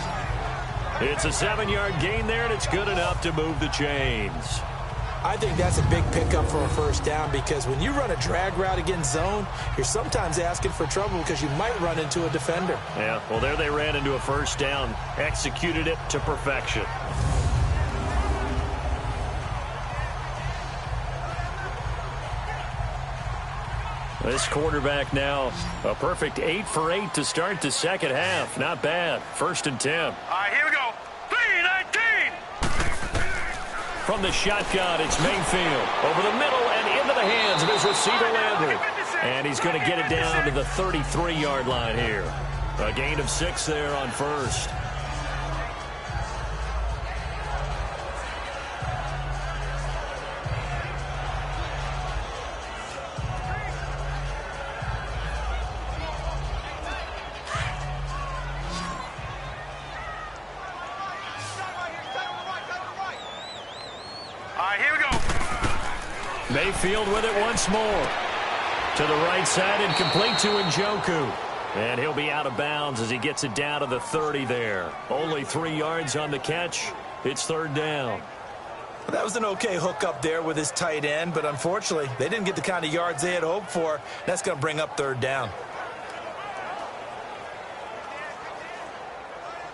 [SPEAKER 6] It's a 7-yard gain there, and it's good enough to move the chains.
[SPEAKER 7] I think that's a big pickup for a first down because when you run a drag route against zone, you're sometimes asking for trouble because you might run into a defender.
[SPEAKER 6] Yeah, well, there they ran into a first down, executed it to perfection. This quarterback now a perfect 8 for 8 to start the second half. Not bad. 1st and 10.
[SPEAKER 8] All right, here we go. 3-19.
[SPEAKER 6] From the shotgun, it's Mayfield. Over the middle and into the hands of his receiver, Landry. And he's going to get it down to the 33-yard line here. A gain of 6 there on 1st. Mayfield with it once more. To the right side and complete to Njoku. And he'll be out of bounds as he gets it down to the 30 there. Only 3 yards on the catch. It's 3rd down.
[SPEAKER 7] That was an okay hook up there with his tight end, but unfortunately, they didn't get the kind of yards they had hoped for. That's going to bring up 3rd down.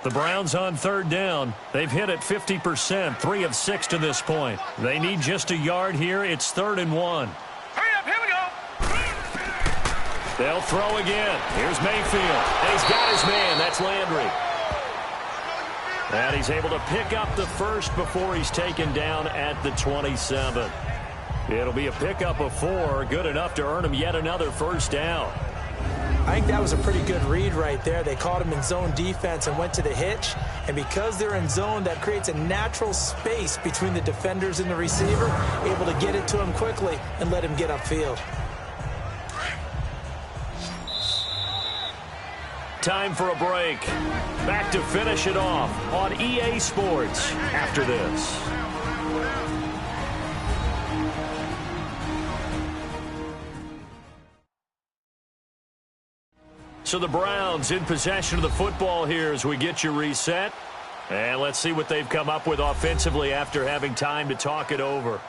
[SPEAKER 6] The Browns on 3rd down. They've hit it 50%, 3 of 6 to this point. They need just a yard here. It's 3rd and 1.
[SPEAKER 8] Hurry up, here we go.
[SPEAKER 6] They'll throw again. Here's Mayfield. And he's got his man. That's Landry. And he's able to pick up the first before he's taken down at the 27. It'll be a pickup of 4. Good enough to earn him yet another 1st down.
[SPEAKER 7] I think that was a pretty good read right there. They caught him in zone defense and went to the hitch. And because they're in zone, that creates a natural space between the defenders and the receiver, able to get it to him quickly and let him get upfield.
[SPEAKER 6] Time for a break. Back to finish it off on EA Sports after this. So the Browns in possession of the football here as we get you reset. And let's see what they've come up with offensively after having time to talk it over.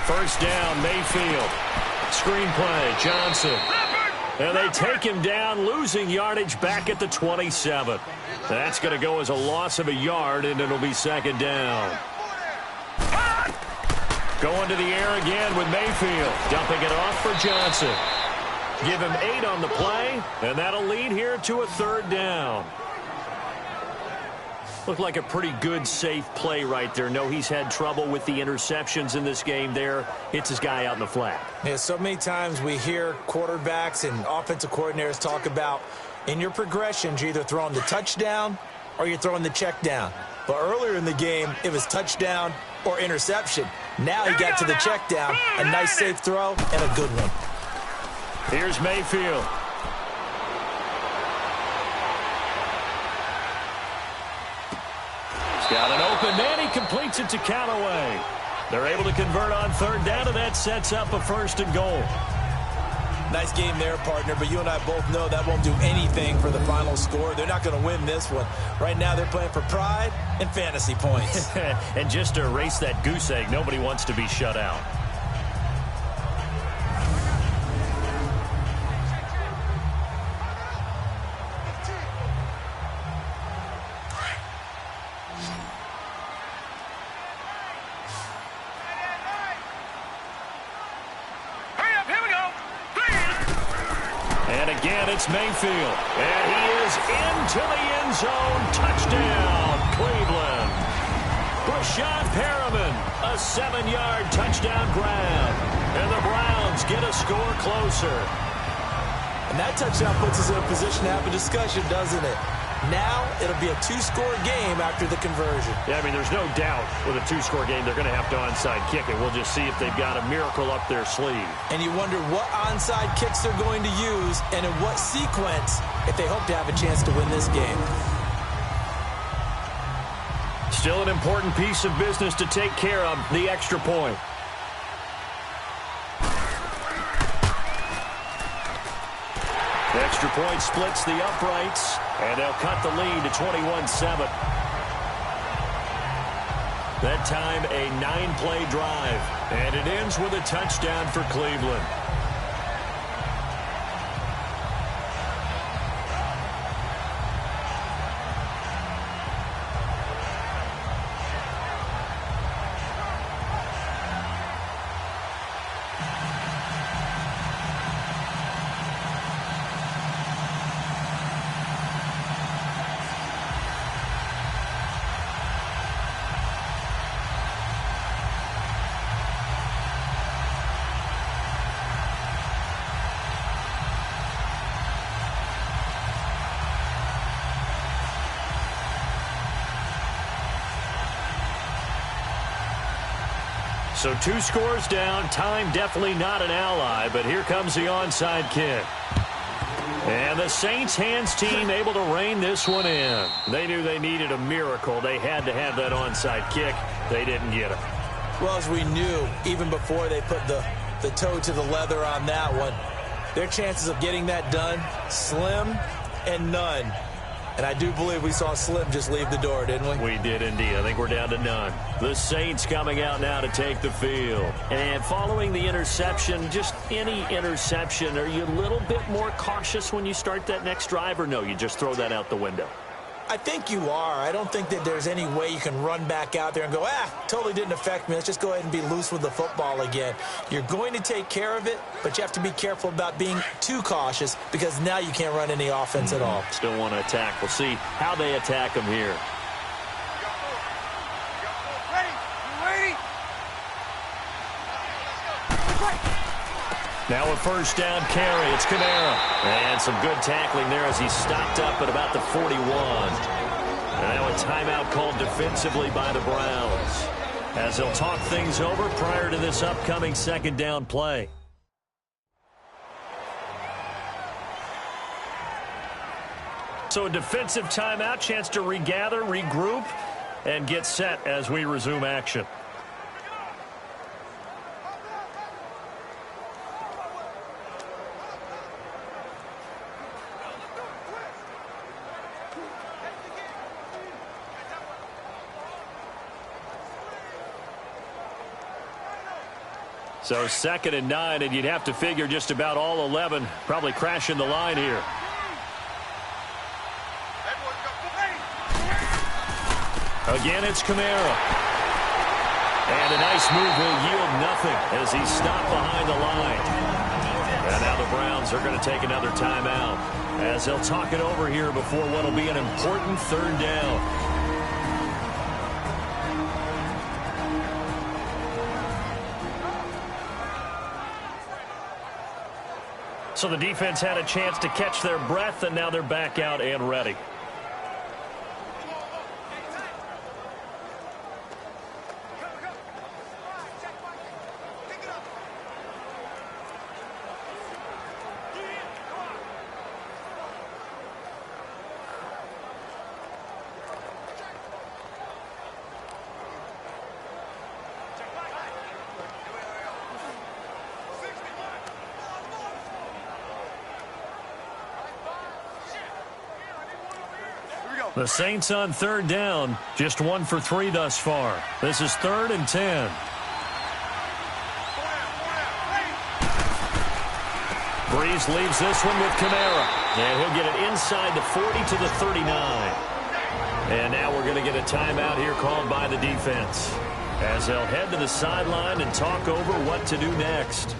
[SPEAKER 6] First down, Mayfield. Screenplay, Johnson. And they take him down, losing yardage back at the 27. That's going to go as a loss of a yard, and it'll be 2nd down. Going to the air again with Mayfield. Dumping it off for Johnson. Give him 8 on the play, and that'll lead here to a 3rd down. Looked like a pretty good, safe play right there. No, he's had trouble with the interceptions in this game there. Hits his guy out in the flat.
[SPEAKER 7] Yeah, so many times we hear quarterbacks and offensive coordinators talk about in your progressions, you're either throwing the touchdown or you're throwing the check down. But earlier in the game, it was touchdown or interception. Now he got to the check down, a nice safe throw, and a good one.
[SPEAKER 6] Here's Mayfield. Got an open man. He completes it to Callaway. They're able to convert on 3rd down, and that sets up a 1st and goal.
[SPEAKER 7] Nice game there, partner, but you and I both know that won't do anything for the final score. They're not going to win this one. Right now they're playing for pride and fantasy points.
[SPEAKER 6] And just to erase that goose egg, nobody wants to be shut out. It's Mayfield, and he is into the end zone. Touchdown, Cleveland. Brashad Perriman, a 7-yard touchdown grab, and the Browns get a score closer.
[SPEAKER 7] And that touchdown puts us in a position to have a discussion, doesn't it? Now it'll be a 2-score game after the conversion.
[SPEAKER 6] Yeah, I mean, there's no doubt with a 2-score game they're going to have to onside kick it. We'll just see if they've got a miracle up their sleeve.
[SPEAKER 7] And you wonder what onside kicks they're going to use and in what sequence if they hope to have a chance to win this game.
[SPEAKER 6] Still an important piece of business to take care of, the extra point. The extra point splits the uprights, and they'll cut the lead to 21-7. That time, a 9-play drive. And it ends with a touchdown for Cleveland. So 2 scores down. Time definitely not an ally, but here comes the onside kick. And the Saints hands team able to rein this one in. They knew they needed a miracle. They had to have that onside kick. They didn't get it.
[SPEAKER 7] Well, as we knew, even before they put the toe to the leather on that one, their chances of getting that done, slim and none. And I do believe we saw Slim just leave the door, didn't we?
[SPEAKER 6] We did indeed. I think we're down to none. The Saints coming out now to take the field. And following the interception, just any interception, are you a little bit more cautious when you start that next drive, or no, you just throw that out the window?
[SPEAKER 7] I think you are. I don't think that there's any way you can run back out there and go, totally didn't affect me. Let's just go ahead and be loose with the football again. You're going to take care of it, but you have to be careful about being too cautious because now you can't run any offense at all.
[SPEAKER 6] Still want to attack. We'll see how they attack them here. Now a first down carry. It's Kamara. And some good tackling there as he stopped up at about the 41. And now a timeout called defensively by the Browns as they'll talk things over prior to this upcoming second down play. So a defensive timeout, chance to regather, regroup, and get set as we resume action. So 2nd and 9, and you'd have to figure just about all 11 probably crashing the line here. Again, it's Kamara. And a nice move will yield nothing as he's stopped behind the line. And now the Browns are going to take another timeout as they'll talk it over here before what will be an important 3rd down. So the defense had a chance to catch their breath, and now they're back out and ready. The Saints on 3rd down, just 1 for 3 thus far. This is 3rd and 10. Breeze leaves this one with Kamara. And he'll get it inside the 40 to the 39. And now we're going to get a timeout here called by the defense as they'll head to the sideline and talk over what to do next.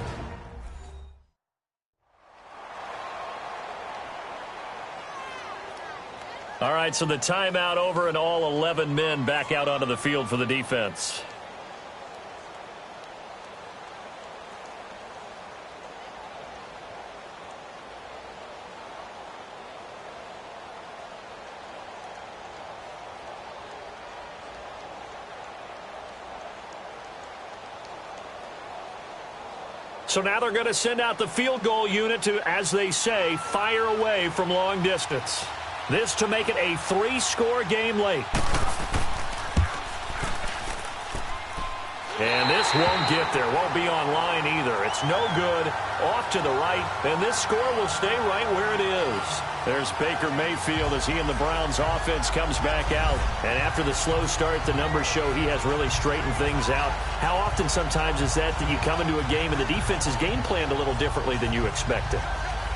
[SPEAKER 6] All right, so the timeout over and all 11 men back out onto the field for the defense. So now they're going to send out the field goal unit to, as they say, fire away from long distance. This to make it a 3-score game late. And this won't get there, won't be online either. It's no good, off to the right, and this score will stay right where it is. There's Baker Mayfield as he and the Browns offense comes back out. And after the slow start, the numbers show he has really straightened things out. How often sometimes is that you come into a game and the defense is game planned a little differently than you expected?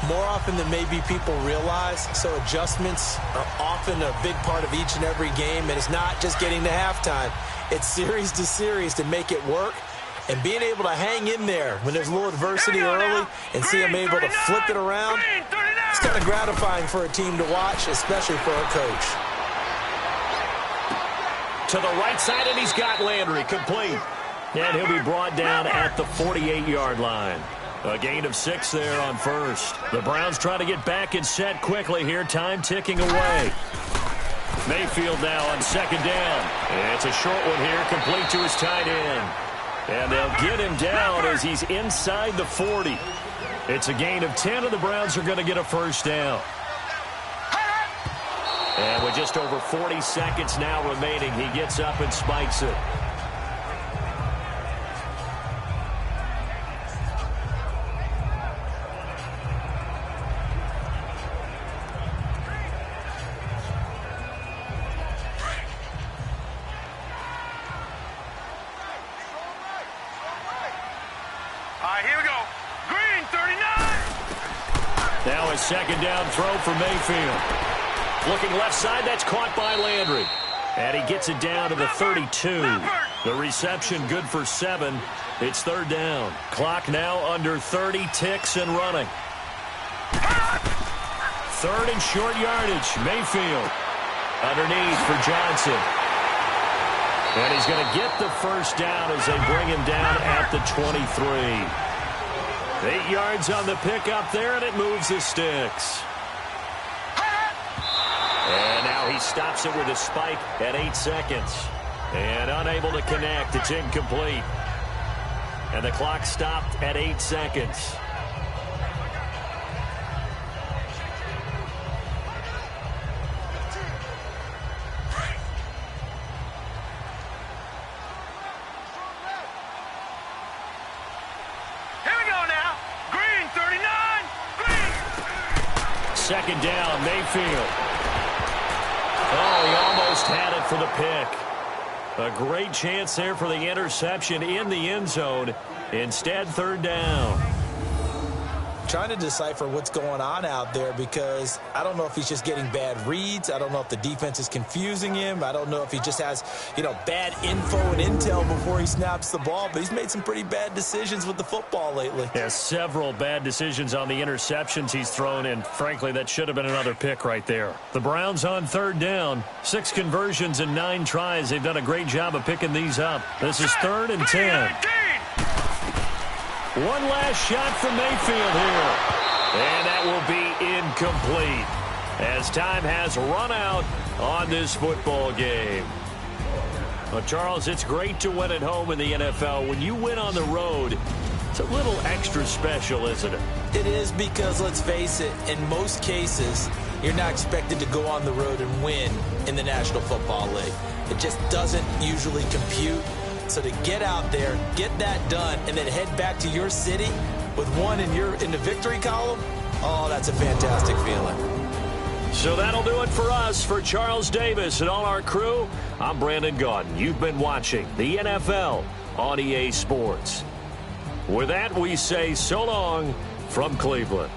[SPEAKER 7] More often than maybe people realize, so adjustments are often a big part of each and every game, and it's not just getting to halftime. It's series to series to make it work, and being able to hang in there when there's a little adversity early and see them able to flip it around, it's kind of gratifying for a team to watch, especially for a coach.
[SPEAKER 6] To the right side, and he's got Landry complete. And he'll be brought down at the 48-yard line. A gain of 6 there on first. The Browns trying to get back and set quickly here. Time ticking away. Mayfield now on second down. It's a short one here, complete to his tight end. And they'll get him down as he's inside the 40. It's a gain of 10, and the Browns are going to get a first down. And with just over 40 seconds now remaining, he gets up and spikes it.
[SPEAKER 8] Here we go. Green, 39.
[SPEAKER 6] Now a second down throw for Mayfield. Looking left side, that's caught by Landry. And he gets it down to the 32. The reception good for 7. It's third down. Clock now under 30 ticks and running. Third and short yardage. Mayfield underneath for Johnson. And he's going to get the first down as they bring him down at the 23. 8 yards on the pickup there, and it moves the sticks. And now he stops it with a spike at 8 seconds. And unable to connect. It's incomplete. And the clock stopped at 8 seconds. Second down, Mayfield. Oh, he almost had it for the pick. A great chance there for the interception in the end zone. Instead, third down.
[SPEAKER 7] Trying to decipher what's going on out there because I don't know if he's just getting bad reads. I don't know if the defense is confusing him. I don't know if he just has, bad info and intel before he snaps the ball. But he's made some pretty bad decisions with the football lately.
[SPEAKER 6] Yeah, several bad decisions on the interceptions he's thrown, and frankly, that should have been another pick right there. The Browns on third down. 6 conversions and 9 tries. They've done a great job of picking these up. This is third and 10. One last shot from Mayfield here. And that will be incomplete as time has run out on this football game. Well, Charles, it's great to win at home in the NFL. When you win on the road, it's a little extra special, isn't it?
[SPEAKER 7] It is because, let's face it, in most cases, you're not expected to go on the road and win in the National Football League. It just doesn't usually compute. So to get out there, get that done, and then head back to your city with one in the victory column, oh, that's a fantastic feeling.
[SPEAKER 6] So that'll do it for us. For Charles Davis and all our crew, I'm Brandon Gaudin. You've been watching the NFL on EA Sports. With that, we say so long from Cleveland.